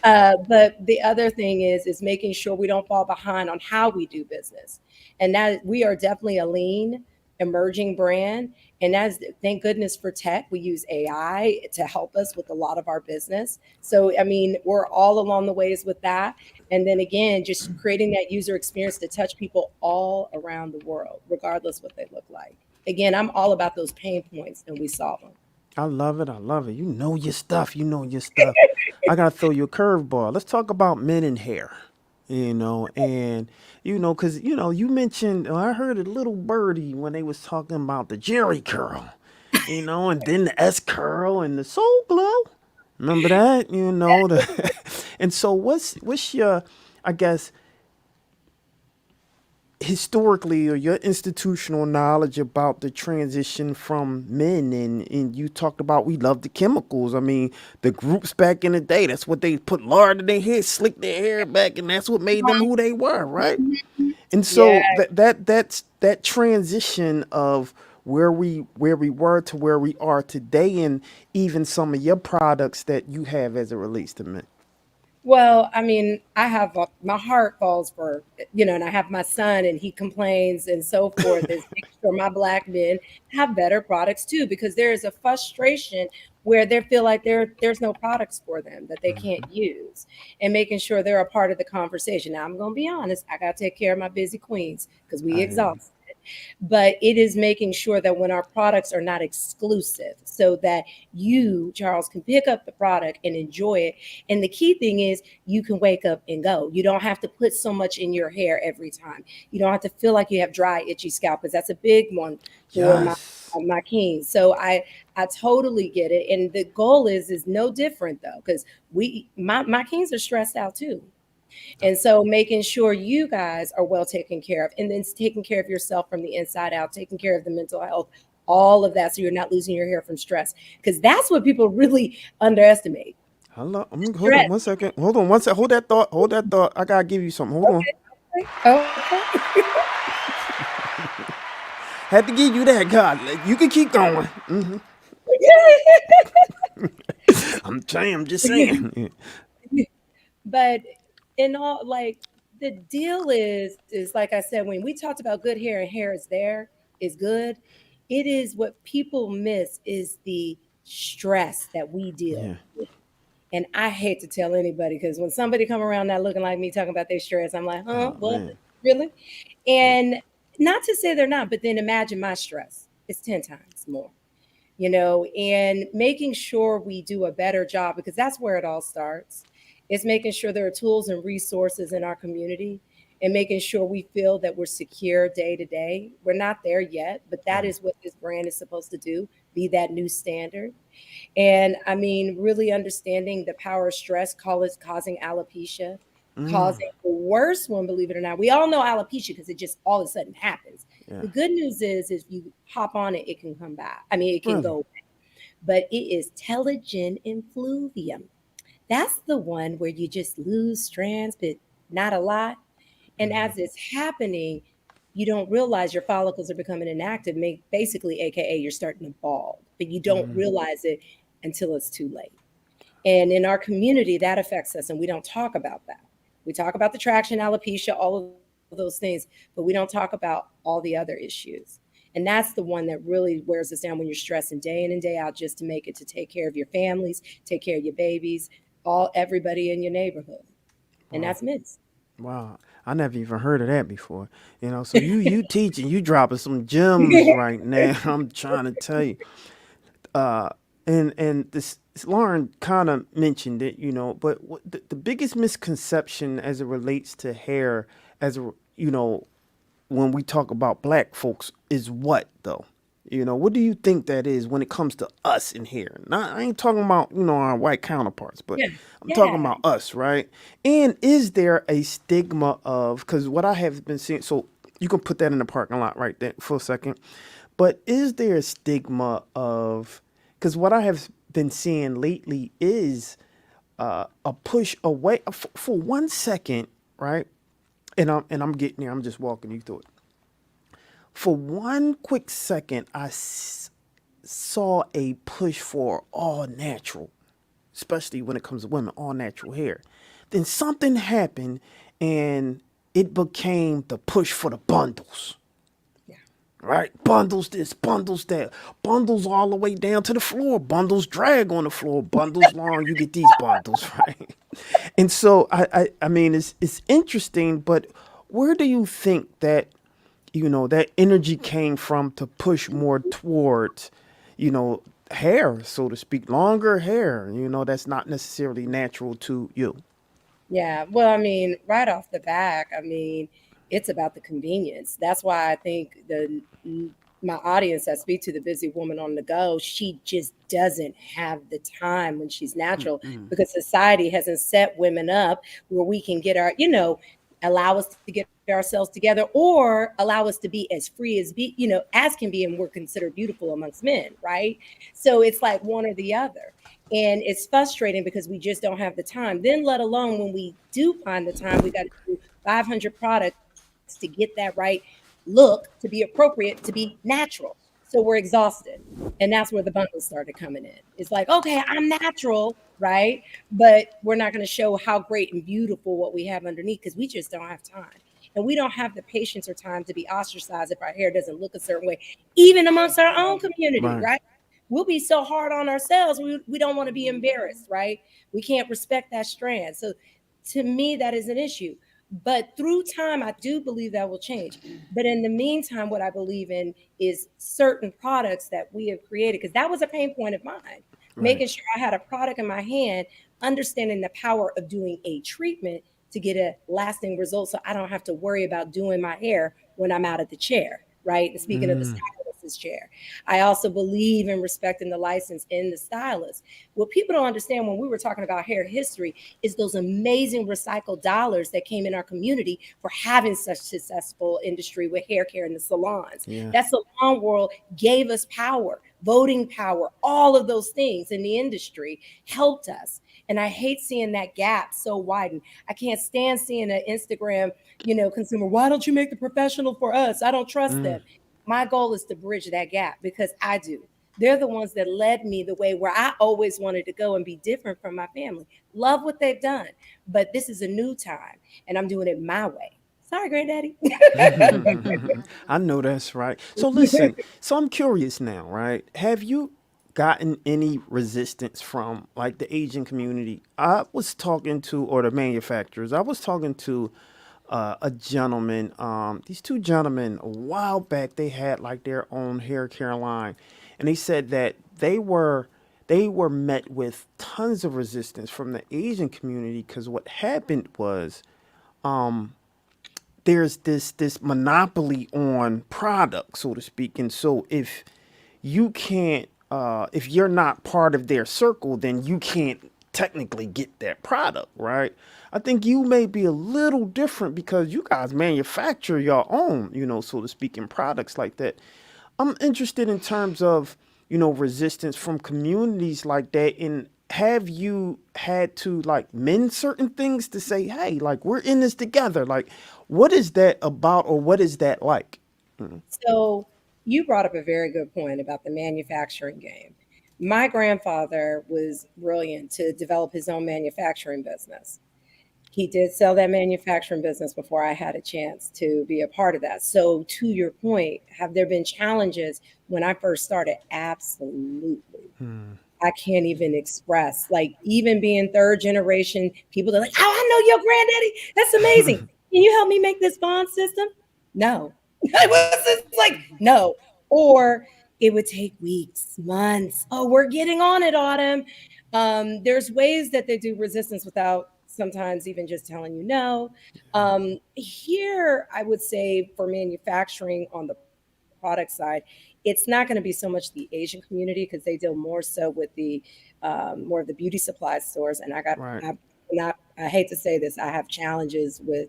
But the other thing is making sure we don't fall behind on how we do business. And that we are definitely a lean, emerging brand. And that's, thank goodness for tech. We use AI to help us with a lot of our business. So, I mean, we're all along the ways with that. And then again, just creating that user experience to touch people all around the world, regardless what they look like. Again, I'm all about those pain points and we solve them. I love it. I love it. You know your stuff. I gotta throw you a curveball. Let's talk about men and hair. And because you mentioned, I heard a little birdie when they was talking about the Jerry curl, and then the S curl and the Soul Glow. Remember that? You know the and so what's your, I guess, historically or your institutional knowledge about the transition from men, and you talked about we love the chemicals. I mean, the groups back in the day, that's what they put lard in their hair, slick their hair back, and that's what made them who they were, right? And Yeah. so that transition of where we were to where we are today, and even some of your products that you have as it relates to men. Well, I mean, I have my heart falls for, and I have my son and he complains and so forth. Is making sure my black men have better products too, because there is a frustration where they feel like there's no products for them that they can't use, and making sure they're a part of the conversation. Now, I'm gonna be honest, I gotta take care of my busy queens because we I hear you. exhaust. But it is making sure that when our products are not exclusive, so that you, Charles, can pick up the product and enjoy it. And the key thing is you can wake up and go. You don't have to put so much in your hair every time. You don't have to feel like you have dry, itchy scalp, because that's a big one for Yes. my kings. So I totally get it. And the goal is no different though, because my kings are stressed out too. And so making sure you guys are well taken care of, and then taking care of yourself from the inside out, taking care of the mental health, all of that. So you're not losing your hair from stress. Because that's what people really underestimate. Hello. Hold on Stress. one second. Hold on one second. Hold that thought. Hold that thought. I gotta give you something. Hold on. Okay. Had to give you that. God, you can keep going. I'm just saying. But in all, like, the deal is like I said, when we talked about good hair and hair is there is good, it is what people miss is the stress that we deal Yeah. with. And I hate to tell anybody, because when somebody come around not looking like me talking about their stress, I'm like, huh, Oh what, man. really? And not to say they're not, but then imagine my stress. It's 10 times more, and making sure we do a better job, because that's where it all starts. It's making sure there are tools and resources in our community, and making sure we feel that we're secure day to day. We're not there yet, but that Right. is what this brand is supposed to do, be that new standard. And I mean, really understanding the power of stress, call it causing alopecia, Mm, causing the worst one, believe it or not. We all know alopecia because it just all of a sudden happens. yeah. The good news is if you hop on it, it can come back. I mean, it can Really? go, but it is telogen effluvium. That's the one where you just lose strands, but not a lot. And Hmm. as it's happening, you don't realize your follicles are becoming inactive, basically, AKA, you're starting to bald, but you don't Mm, realize it until it's too late. And in our community, that affects us, and we don't talk about that. We talk about the traction, alopecia, all of those things, but we don't talk about all the other issues. And that's the one that really wears us down when you're stressing day in and day out just to make it to take care of your families, take care of your babies, everybody in your neighborhood. And wow. that's Mids. Wow. I never even heard of that before. So you teaching, you dropping some gems right now. I'm trying to tell you. Uh, and this Lauren kind of mentioned it, but the biggest misconception as it relates to hair, when we talk about black folks, is what though? What do you think that is when it comes to us in here? Not, I ain't talking about, our white counterparts, but Yeah. I'm talking Yeah. about us, right? And is there a stigma of, because what I have been seeing, so you can put that in the parking lot right there for a second, but is there a stigma of, because what I have been seeing lately is a push away for 1 second, right? And I'm getting there. I'm just walking you through it. For one quick second, I saw a push for all natural, especially when it comes to women, all natural hair. Then something happened, and it became the push for the bundles. Right? Bundles this, bundles that, bundles all the way down to the floor, bundles drag on the floor, bundles long, you get these bundles, right? And so I mean it's interesting, but where do you think that that energy came from to push more towards, hair, so to speak, longer hair, that's not necessarily natural to you. Yeah, well, I mean, right off the back, I mean, it's about the convenience. That's why I think the my audience I speak to, the busy woman on the go, she just doesn't have the time when she's natural because society hasn't set women up where we can get our, allow us to get ourselves together or allow us to be as free as as can be, and we're considered beautiful amongst men, right? So it's like one or the other. And it's frustrating because we just don't have the time. Then let alone when we do find the time, we got to do 500 products to get that right look, to be appropriate, to be natural. So we're exhausted. And that's where the bundles started coming in. It's like, okay, I'm natural, right? But we're not going to show how great and beautiful what we have underneath because we just don't have time. And we don't have the patience or time to be ostracized if our hair doesn't look a certain way, even amongst our own community, right? We'll be so hard on ourselves. We don't want to be embarrassed, right? We can't respect that strand. So to me, that is an issue. But through time, I do believe that will change. But in the meantime, what I believe in is certain products that we have created, because that was a pain point of mine, making sure I had a product in my hand, understanding the power of doing a treatment to get a lasting result so I don't have to worry about doing my hair when I'm out of the chair, right? And speaking of the stylist's chair, I also believe in respecting the license in the stylist. What people don't understand when we were talking about hair history is those amazing recycled dollars that came in our community for having such successful industry with hair care in the salons. That salon world gave us power, voting power, all of those things in the industry helped us. And I hate seeing that gap so widen. I can't stand seeing an Instagram, consumer, why don't you make the professional for us? I don't trust them. My goal is to bridge that gap because I do. They're the ones that led me the way where I always wanted to go and be different from my family. Love what they've done, but this is a new time and I'm doing it my way. Sorry, granddaddy. I know that's right. So listen, so I'm curious now, right? Have you gotten any resistance from like the Asian community? I was talking to, or the manufacturers, I was talking to a gentleman, these two gentlemen a while back, they had like their own hair care line, and they said that they were met with tons of resistance from the Asian community because what happened was there's this monopoly on product, so to speak. And so if you can't, if you're not part of their circle, then you can't technically get that product, right? I think you may be a little different because you guys manufacture your own, so to speak, in products like that. I'm interested in terms of, resistance from communities like that. And have you had to like mend certain things to say, hey, like we're in this together? Like, what is that about, or what is that like? So you brought up a very good point about the manufacturing game. My grandfather was brilliant to develop his own manufacturing business. He did sell that manufacturing business before I had a chance to be a part of that. So to your point, have there been challenges when I first started? Absolutely. I can't even express, like even being third generation, people are like, oh, I know your granddaddy. That's amazing. Can you help me make this bond system? No. It was just like, no. Or it would take weeks, months. Oh, we're getting on it, Autumn. There's ways that they do resistance without sometimes even just telling you no. Here, I would say for manufacturing on the product side, it's not going to be so much the Asian community because they deal more so with the more of the beauty supply stores. And I hate to say this, I have challenges with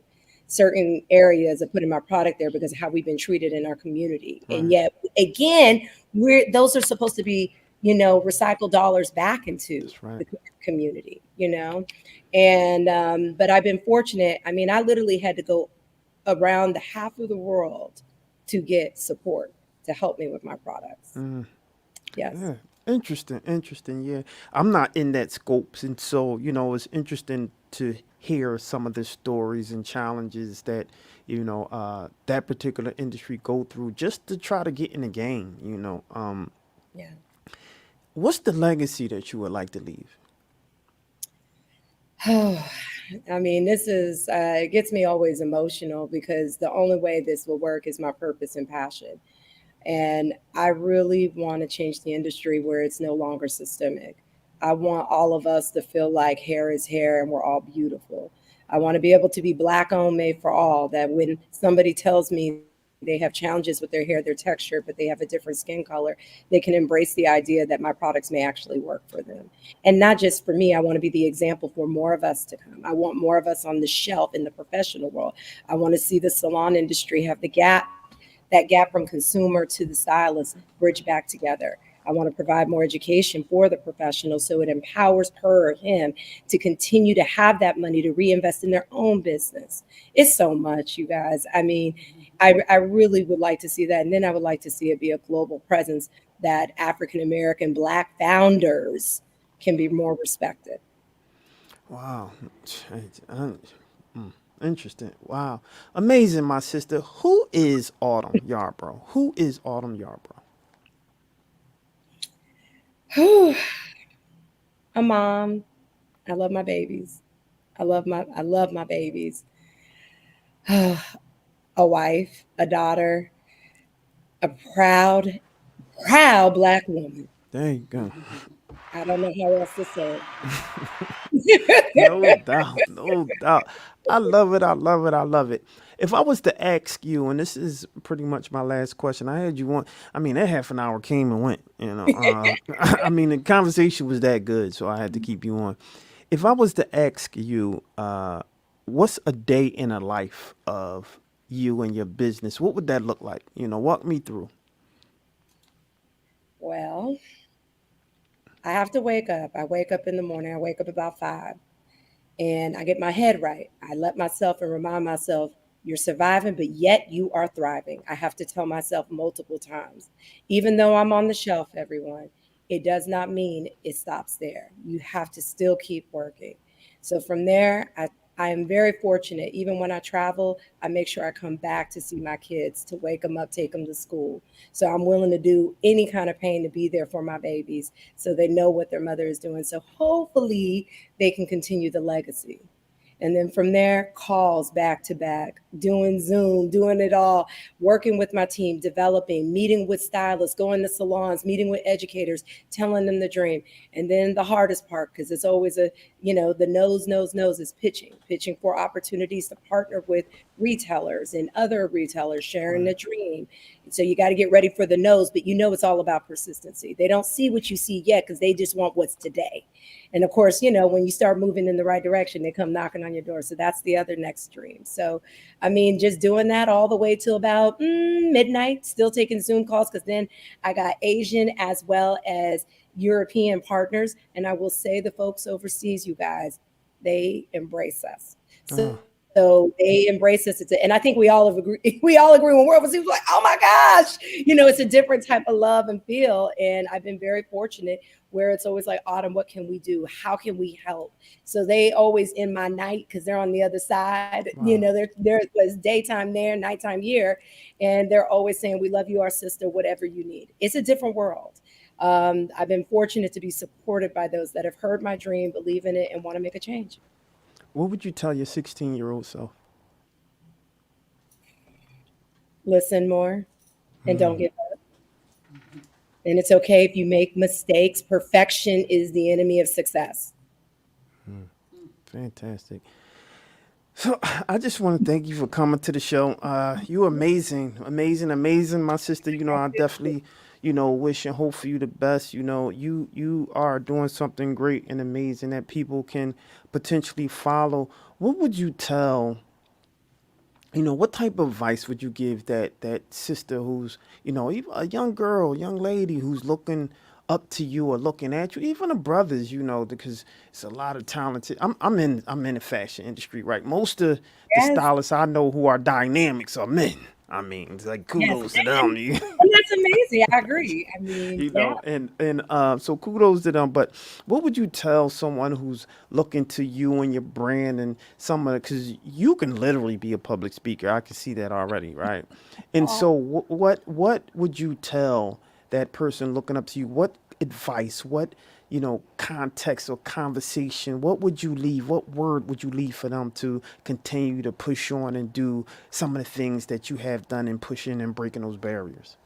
certain areas of putting my product there because of how we've been treated in our community. And yet again, those are supposed to be, recycled dollars back into the community, and but I've been fortunate. I mean, I literally had to go around the half of the world to get support to help me with my products. Yes. Yeah. Interesting. Yeah. I'm not in that scopes. And so, it's interesting to hear some of the stories and challenges that, that particular industry go through just to try to get in the game, Yeah. What's the legacy that you would like to leave? I mean, this is, it gets me always emotional because the only way this will work is my purpose and passion. And I really want to change the industry where it's no longer systemic. I want all of us to feel like hair is hair and we're all beautiful. I want to be able to be Black owned, made for all, that when somebody tells me they have challenges with their hair, their texture, but they have a different skin color, they can embrace the idea that my products may actually work for them. And not just for me, I want to be the example for more of us to come. I want more of us on the shelf in the professional world. I want to see the salon industry have that gap from consumer to the stylist bridge back together. I want to provide more education for the professional so it empowers her or him to continue to have that money to reinvest in their own business. It's so much, you guys. I mean, I really would like to see that. And then I would like to see it be a global presence that African American Black founders can be more respected. Wow. Interesting. Wow. Amazing, my sister. Who is Autumn Yarbrough? Who is Autumn Yarbrough? A mom. I love my babies. I love my babies. A wife, a daughter, a proud Black woman. There you go. I don't know how else to say No it. doubt. No doubt. I love it. I love it. I love it. If I was to ask you, and this is pretty much my last question, I had you on. I mean, that half an hour came and went. I mean, the conversation was that good, so I had to keep you on. If I was to ask you, what's a day in a life of you and your business? What would that look like? Walk me through. Well, I have to wake up. I wake up in the morning. I wake up about 5 and I get my head right. I let myself and remind myself, you're surviving, but yet you are thriving. I have to tell myself multiple times, even though I'm on the shelf, everyone, it does not mean it stops there. You have to still keep working. So from there, I am very fortunate. Even when I travel, I make sure I come back to see my kids, to wake them up, take them to school. So I'm willing to do any kind of pain to be there for my babies so they know what their mother is doing. So hopefully they can continue the legacy. And then from there, calls back to back, doing Zoom, doing it all, working with my team, developing, meeting with stylists, going to salons, meeting with educators, telling them the dream. And then the hardest part, because it's always the nose is pitching for opportunities to partner with retailers and other retailers, sharing the dream. So you got to get ready for the nose, but it's all about persistency. They don't see what you see yet because they just want what's today. And of course, when you start moving in the right direction, they come knocking on your door. So that's the other next dream. So, I mean, just doing that all the way till about midnight, still taking Zoom calls, because then I got Asian as well as European partners. And I will say the folks overseas, you guys, they embrace us. So they embrace us. And I think we all agree. We all agree when we're overseas, we're like, oh my gosh, it's a different type of love and feel. And I've been very fortunate where it's always like, Autumn, what can we do? How can we help? So they always in my night, because they're on the other side. Wow. There's daytime there, nighttime here. And they're always saying, we love you, our sister, whatever you need. It's a different world. I've been fortunate to be supported by those that have heard my dream, believe in it, and want to make a change. What would you tell your 16-year-old self? Listen more and don't give up. And it's okay if you make mistakes. Perfection is the enemy of success. Fantastic. So I just want to thank you for coming to the show. You're amazing, my sister. I definitely, wish and hope for you the best. You are doing something great and amazing that people can potentially follow. What would you tell, what type of advice would you give that sister who's, a young girl, young lady who's looking up to you or looking at you, even the brothers, because it's a lot of talented. I'm in the fashion industry, right? Most of the stylists I know who are dynamics are men. I mean, it's like kudos to them. And that's amazing. I agree. I mean, so kudos to them. But what would you tell someone who's looking to you and your brand and because you can literally be a public speaker. I can see that already, right? And so what would you tell that person looking up to you? What advice, what context or conversation, what would you leave? What word would you leave for them to continue to push on and do some of the things that you have done in pushing and breaking those barriers?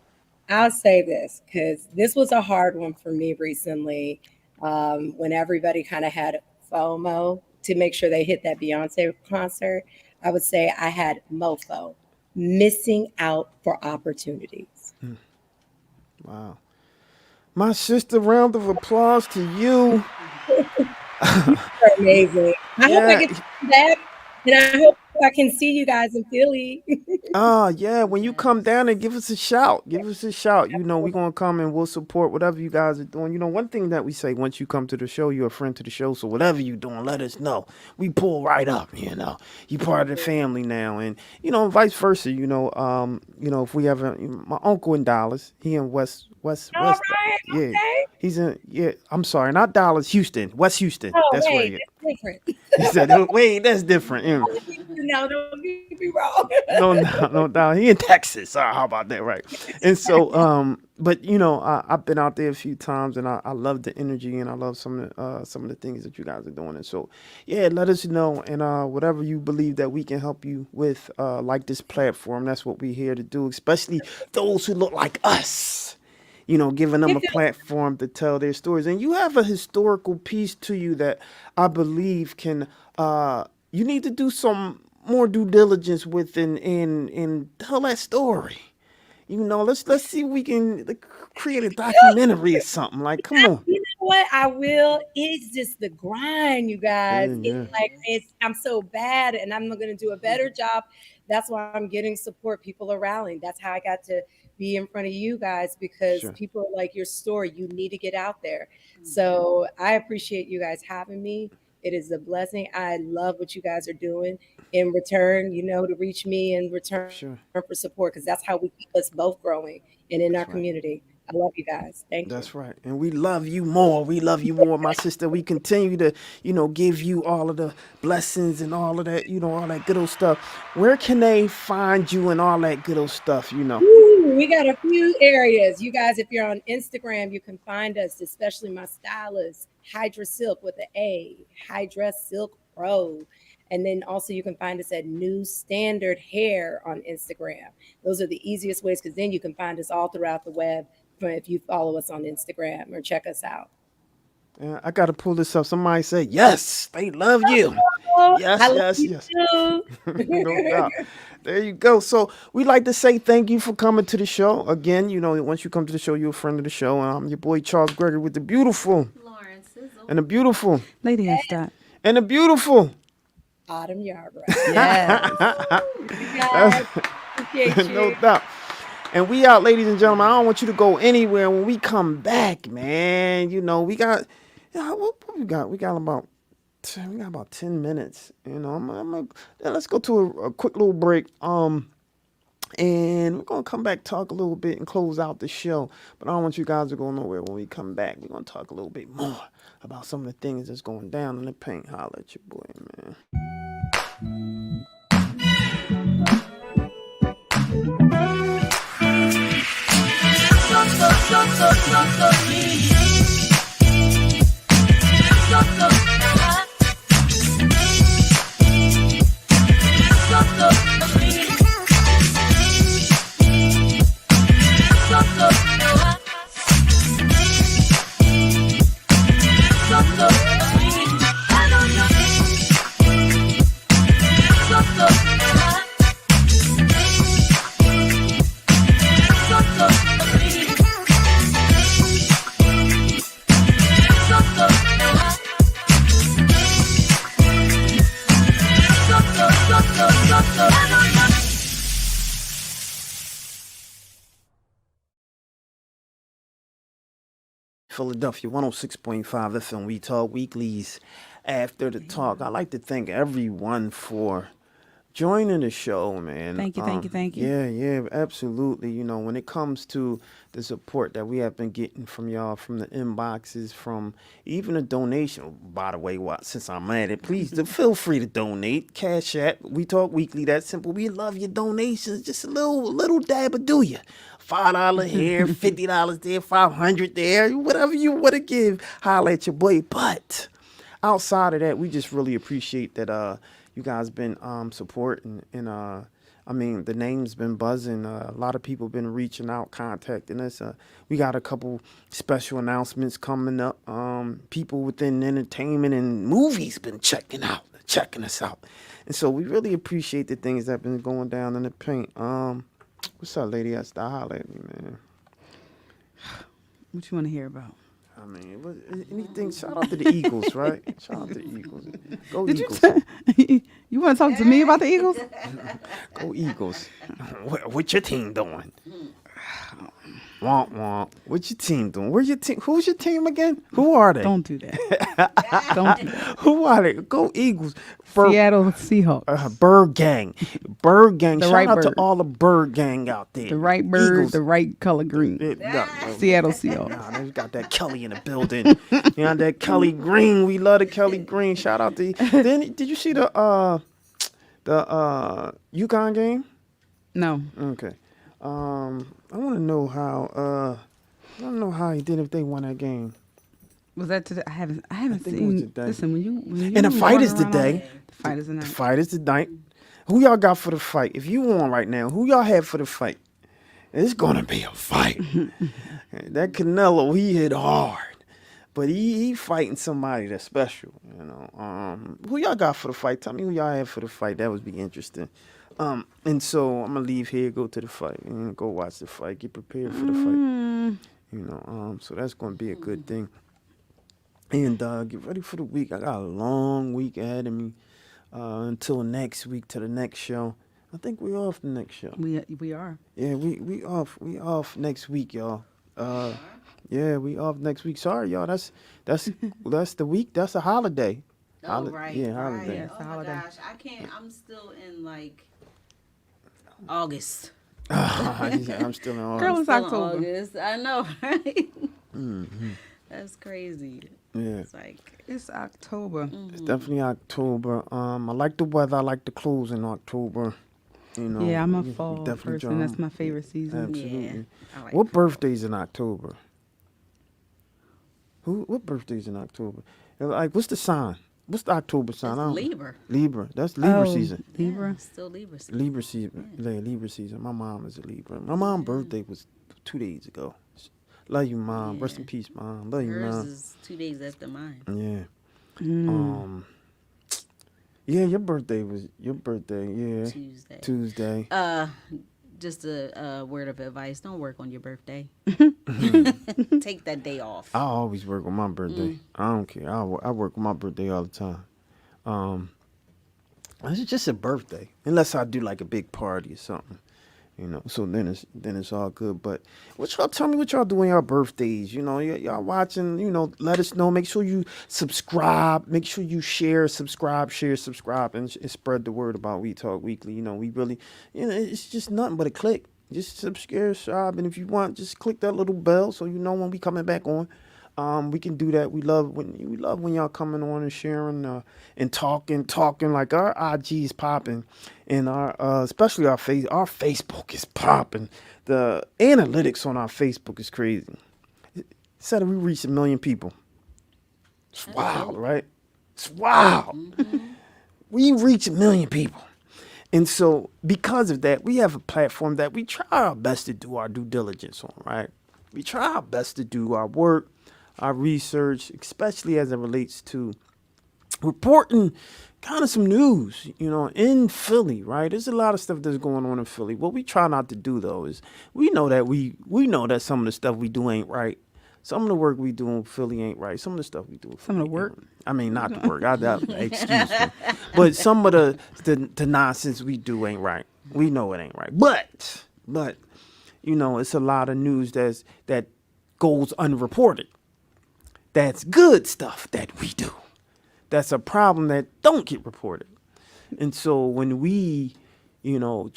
I'll say this, because this was a hard one for me recently, when everybody kind of had FOMO to make sure they hit that Beyonce concert. I would say I had MOFO, missing out for opportunities. Wow. My sister, round of applause to you. You're amazing. I hope I get to come back, and I hope I can see you guys in Philly. Yeah, when you come down and give us a shout. Give us a shout. You know, we're gonna come and we'll support whatever you guys are doing. You know, one thing that we say, once you come to the show, you're a friend to the show. So whatever you're doing, let us know. We pull right up, you know. You part of the family now. And, you know, vice versa, you know, if we ever my uncle in Dallas, he in West All right, yeah. okay. He's in I'm sorry, not Dallas, Houston. West Houston. Oh, That's where wait, he is. that's different. He said, "Oh, wait, that's different. Yeah. No, don't get me wrong. No doubt. He in Texas. How about that, right? And so, but you know, I've been out there a few times, and I love the energy, and I love some of the things that you guys are doing. And so, yeah, let us know, and whatever you believe that we can help you with, like this platform, that's what we're here to do. Especially those who look like us. You know, giving them a platform to tell their stories. And you have a historical piece to you that I believe can. You need to do some more due diligence with and tell that story. You know, let's see if we can create a documentary or something. Like, come on. You know what? I will. It's just the grind, you guys. Yeah. It's like I'm so bad, and I'm going to do a better job. That's why I'm getting support. People are rallying. That's how I got to be in front of you guys, because people like your story. You need to get out there. So I appreciate you guys having me. It is a blessing. I love what you guys are doing. In return, you know, to reach me in return for support, because that's how we keep us both growing and in our community. I love you guys. Thank you. That's right. And we love you more. We love you more, my sister. We continue to, you know, give you all of the blessings and all of that, you know, all that good old stuff. Where can they find you and all that good old stuff, you know? Ooh, we got a few areas. You guys, if you're on Instagram, you can find us, especially my stylist, Hydra Silk with an A, Hydra Silk Pro. And then also you can find us at New Standard Hair on Instagram. Those are the easiest ways, because then you can find us all throughout the web if you follow us on Instagram or check us out. Yeah, I got to pull this up. Somebody said, yes, they love you. Yes. No doubt. There you go. So we'd like to say thank you for coming to the show. Again, you know, once you come to the show, you're a friend of the show. I'm your boy, Charles Gregory, with the beautiful Lauren Sizzle. And the beautiful Lady Estat. And the beautiful Autumn Yarbrough. Yes. Appreciate you. No doubt. And we out, ladies and gentlemen. I don't want you to go anywhere. When we come back, man, you know, we got, what we got? We got about 10 minutes. You know, let's go to a quick little break. And we're gonna come back, talk a little bit, and close out the show. But I don't want you guys to go nowhere. When we come back, we're gonna talk a little bit more about some of the things that's going down in the paint. Holla at your boy, man. Philadelphia 106.5 FM. We Talk Weeklies After the Talk. I'd like to thank everyone for joining the show, man. Thank you. Yeah, absolutely. You know, when it comes to the support that we have been getting from y'all, from the inboxes, from even a donation. By the way, since I'm at it, please feel free to donate. Cash App, We Talk Weekly. That's simple. We love your donations. Just a little dab of do you. $5 here, $50 there, $500 there, whatever you want to give. Holla at your boy. But outside of that, we just really appreciate that you guys been supporting, and I mean, the name's been buzzing. A lot of people been reaching out, contacting us. We got a couple special announcements coming up. People within entertainment and movies been checking checking us out. And so we really appreciate the things that have been going down in the paint. What's up, lady? I start holler at me, man. What you want to hear about? I mean, anything. Shout out to the Eagles, right? Shout out to the Eagles. Go Did Eagles. You want to talk to me about the Eagles? Go Eagles. What your team doing? Womp womp. What your team doing? Where's your team? Who's your team again? Who are they? Don't do that. Don't do that. Who are they? Go Eagles. Seattle Seahawks. Bird Gang. Bird Gang. The Shout right out to bird. all the Bird Gang out there. The right bird, Eagles. the right color green. Seattle Seahawks. Nah, they got that Kelly in the building. You know that Kelly Green. We love the Kelly Green. Shout out to. Then did you see the UConn game? No. Okay. I want to know how. I don't know how he did if they won that game. Was that today? I haven't think it was seen. today. Listen, when you And the fight is run around today. all day, the fight is The tonight. fight is tonight. Who y'all got for the fight? If you on right now, who y'all have for the fight? It's gonna be a fight. That Canelo, he hit hard, but he fighting somebody that's special. You know. Who y'all got for the fight? Tell me who y'all have for the fight. That would be interesting. And so I'm gonna leave here, go to the fight, and go watch the fight. Get prepared for the fight. You know. So that's gonna be a good thing. And get ready for the week. I got a long week ahead of me until next week, to the next show. I think we're off the next show. We are. Yeah, we off. We off next week, y'all. Yeah, we off next week. Sorry, y'all. That's the week. That's a holiday. Oh, right. Yeah, right. holiday. Yeah, it's a Oh my holiday. gosh, I can't. I'm still in like August. I'm still in August. Girl, it's Still in October. August. I know, right? Mm-hmm. That's crazy. Yeah, It's like It's October. it's definitely October. I like the weather. I like the clothes in October. You know. Yeah, I'm a we fall definitely person. draw- That's my favorite season. Absolutely. Yeah, I like What birthday's in October? What birthday's in October? Like, what's the sign? What's the October sign? I don't- Libra. Libra. That's Libra Oh, season. Libra. Still Libra. season. Libra season. Yeah, Libra season. My mom is a Libra. My mom's birthday was 2 days ago. Love you, Mom. Rest in peace, Mom. Love you, Hers Mom. is 2 days after mine. Yeah. Yeah, your birthday. Yeah. Tuesday. Tuesday. Just a word of advice: don't work on your birthday. Mm-hmm. Take that day off. I always work on my birthday. I don't care. I work on my birthday all the time. It's just a birthday, unless I do like a big party or something, you know. So then it's all good. But tell me what y'all do on your birthdays? You know, y'all watching. You know, let us know. Make sure you subscribe. Make sure you share, subscribe, and spread the word about We Talk Weekly. You know, we really, you know, it's just nothing but a click. Just subscribe, and if you want, just click that little bell so you know when we coming back on. We can do that. We love when y'all coming on and sharing and talking. Like our IG is popping, and our especially our Facebook is popping. The analytics on our Facebook is crazy. It said we reached 1 million people. It's wild, right? It's wild. We reach 1 million people. And so because of that, we have a platform that we try our best to do our due diligence on, right? We try our best to do our work, our research, especially as it relates to reporting kind of some news, you know, in Philly, right? There's a lot of stuff that's going on in Philly. What we try not to do, though, is we know that some of the stuff we do ain't right. Some of the work we do in Philly ain't right. Some of the stuff we do in Philly Some of the ain't work? right. I mean, not the work. Excuse me. But some of the nonsense we do ain't right. We know it ain't right. But you know, it's a lot of news that goes unreported. That's good stuff that we do. That's a problem that don't get reported. And so when we, you know,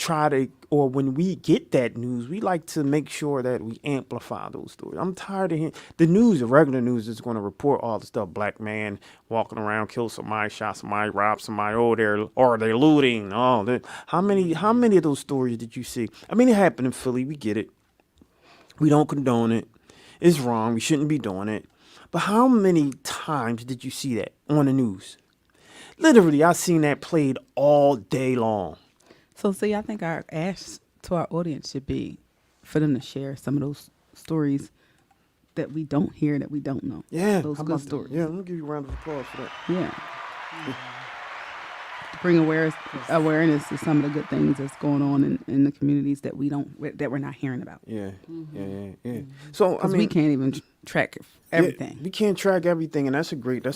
when we get that news, we like to make sure that we amplify those stories. I'm tired of hearing the news. The regular news is going to report all the stuff. Black man walking around, killed somebody, shot somebody, robbed somebody. They're looting. How many of those stories did you see? I mean, it happened in Philly. We get it. We don't condone it. It's wrong. We shouldn't be doing it. But how many times did you see that on the news? Literally, I seen that played all day long. So, see, I think our ask to our audience should be for them to share some of those stories that we don't hear, that we don't know. Yeah, Those how good about that? stories. Yeah, let me give you a round of applause for that. Yeah. bring awareness to some of the good things that's going on in the communities that we're not hearing about. Yeah. So I mean, we can't even track everything. We can't track everything, and that's a great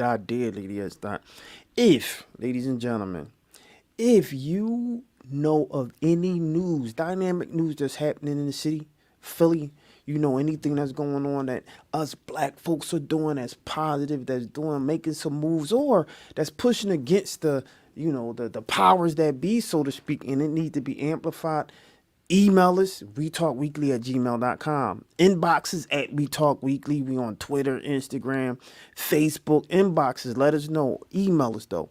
idea, Lady S. Dot. If, ladies and gentlemen, if you know of any news, dynamic news that's happening in the city, Philly, you know anything that's going on that us black folks are doing that's positive, that's making some moves, or that's pushing against the powers that be, so to speak, and it needs to be amplified, email us, wetalkweekly@gmail.com. Inboxes at We Talk Weekly. We on Twitter, Instagram, Facebook. Inboxes, let us know. Email us, though.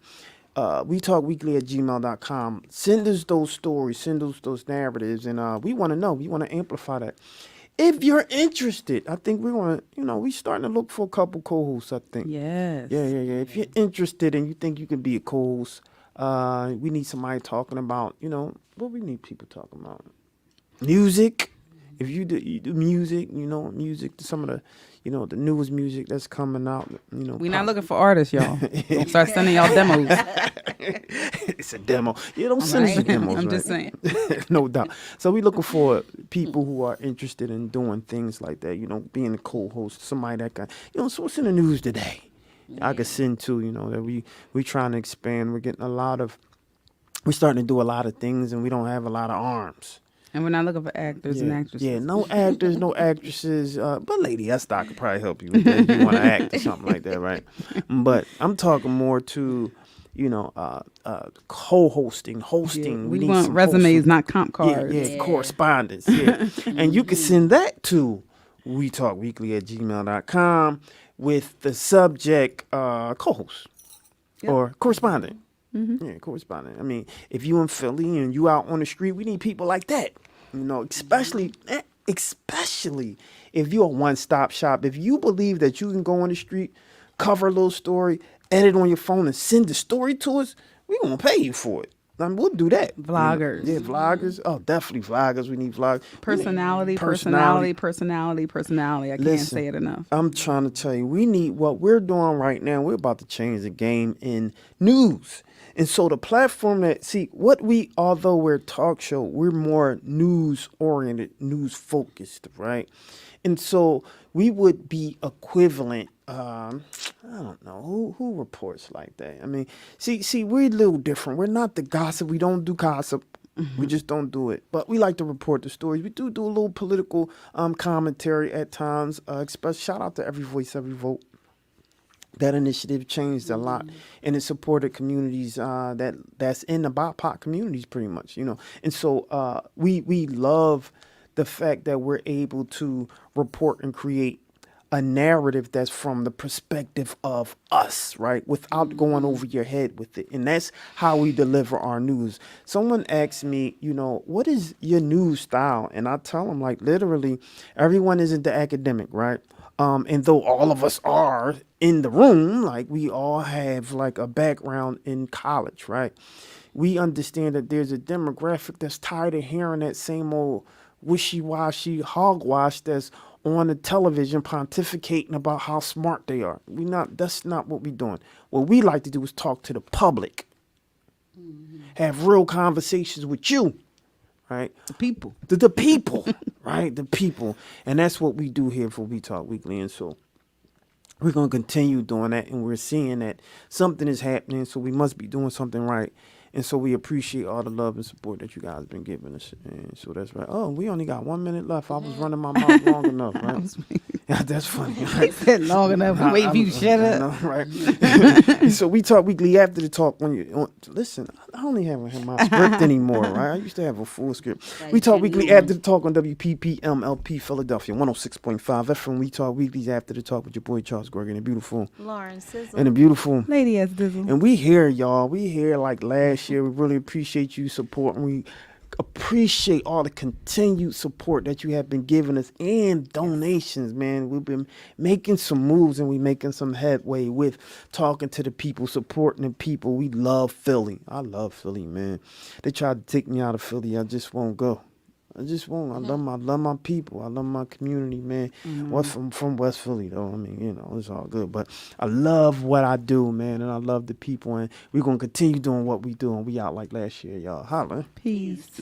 wetalkweekly@gmail.com. Send us those stories, send us those narratives, and we want to know. We want to amplify that. If you're interested, I think we want to, we starting to look for a couple co-hosts, I think. Yes. Yeah. If you're interested and you think you can be a co-host, we need somebody talking about, what we need people talking about. Music. If you do music, music, some of the, the newest music that's coming out, We're not looking for artists, y'all. Don't start sending y'all demos. It's a demo. Yeah, don't send us demos. I'm right? just saying. No doubt. So we're looking for people who are interested in doing things like that, being a co-host, somebody that can, so what's in the news today? I could send to, that we trying to expand. We're starting to do a lot of things, and we don't have a lot of arms. And we're not looking for actors and actresses. Yeah, no actors, no actresses. But Lady S-Dot could probably help you with that if you want to act or something like that, right? But I'm talking more to, co-hosting, hosting. Yeah, we want resumes, not comp cards. Yeah, correspondence. Yeah, and you can send that to wetalkweekly@gmail.com with the subject co-host or correspondent. Mm-hmm. Yeah, correspondent. I mean, if you in Philly and you out on the street, we need people like that. Especially if you're a one-stop shop. If you believe that you can go on the street, cover a little story, edit on your phone, and send the story to us, we gonna pay you for it. I mean, we'll do that. Vloggers. Yeah, vloggers. Oh, definitely vloggers. We need vloggers. Personality. I can't say it enough. I'm trying to tell you, we need what we're doing right now. We're about to change the game in news. And so the platform although we're a talk show, we're more news oriented, news focused, right? And so we would be equivalent. I don't know who reports like that. I mean, see, we're a little different. We're not the gossip. We don't do gossip. Mm-hmm. We just don't do it. But we like to report the stories. We do a little political commentary at times. Shout out to Every Voice, Every Vote. That initiative changed a lot, and it supported communities that's in the BIPOC communities, pretty much, And so we love the fact that we're able to report and create a narrative that's from the perspective of us, right? Without going over your head with it. And that's how we deliver our news. Someone asked me, what is your news style? And I tell them, like, literally, everyone isn't the academic, right? And though all of us are in the room, like we all have like a background in college, right? We understand that there's a demographic that's tired of hearing that same old wishy-washy hogwash that's on the television pontificating about how smart they are. That's not what we're doing. What we like to do is talk to the public, have real conversations with you. Right? The people. The people, right? The people. And that's what we do here for We Talk Weekly. And so we're going to continue doing that. And we're seeing that something is happening. So we must be doing something right. And so we appreciate all the love and support that you guys have been giving us. And so that's right. Oh, we only got 1 minute left. I was running my mouth long enough, right? Yeah, that's funny. He said long enough. I'm waiting for you to shut up. Right? So We Talk Weekly after the talk. Listen, I don't even have my script anymore, right? I used to have a full script. We Talk Weekly after the talk on WPPMLP Philadelphia 106.5 FM. We Talk Weekly's after the talk with your boy Charles Gregory and the beautiful Lauren Sizzle and the beautiful Lady S. Dizzle. And we here, y'all. We here like last year. We really appreciate you supporting. We appreciate all the continued support that you have been giving us and donations, man. We've been making some moves and we making some headway with talking to the people, supporting the people. We love Philly. I love Philly, man. They tried to take me out of Philly. I just won't go. I just want. I love my people. I love my community, man. What from West Philly though? I mean, you know, it's all good. But I love what I do, man, and I love the people, and we're gonna continue doing what we do. And we out like last year, y'all. Holla. Peace.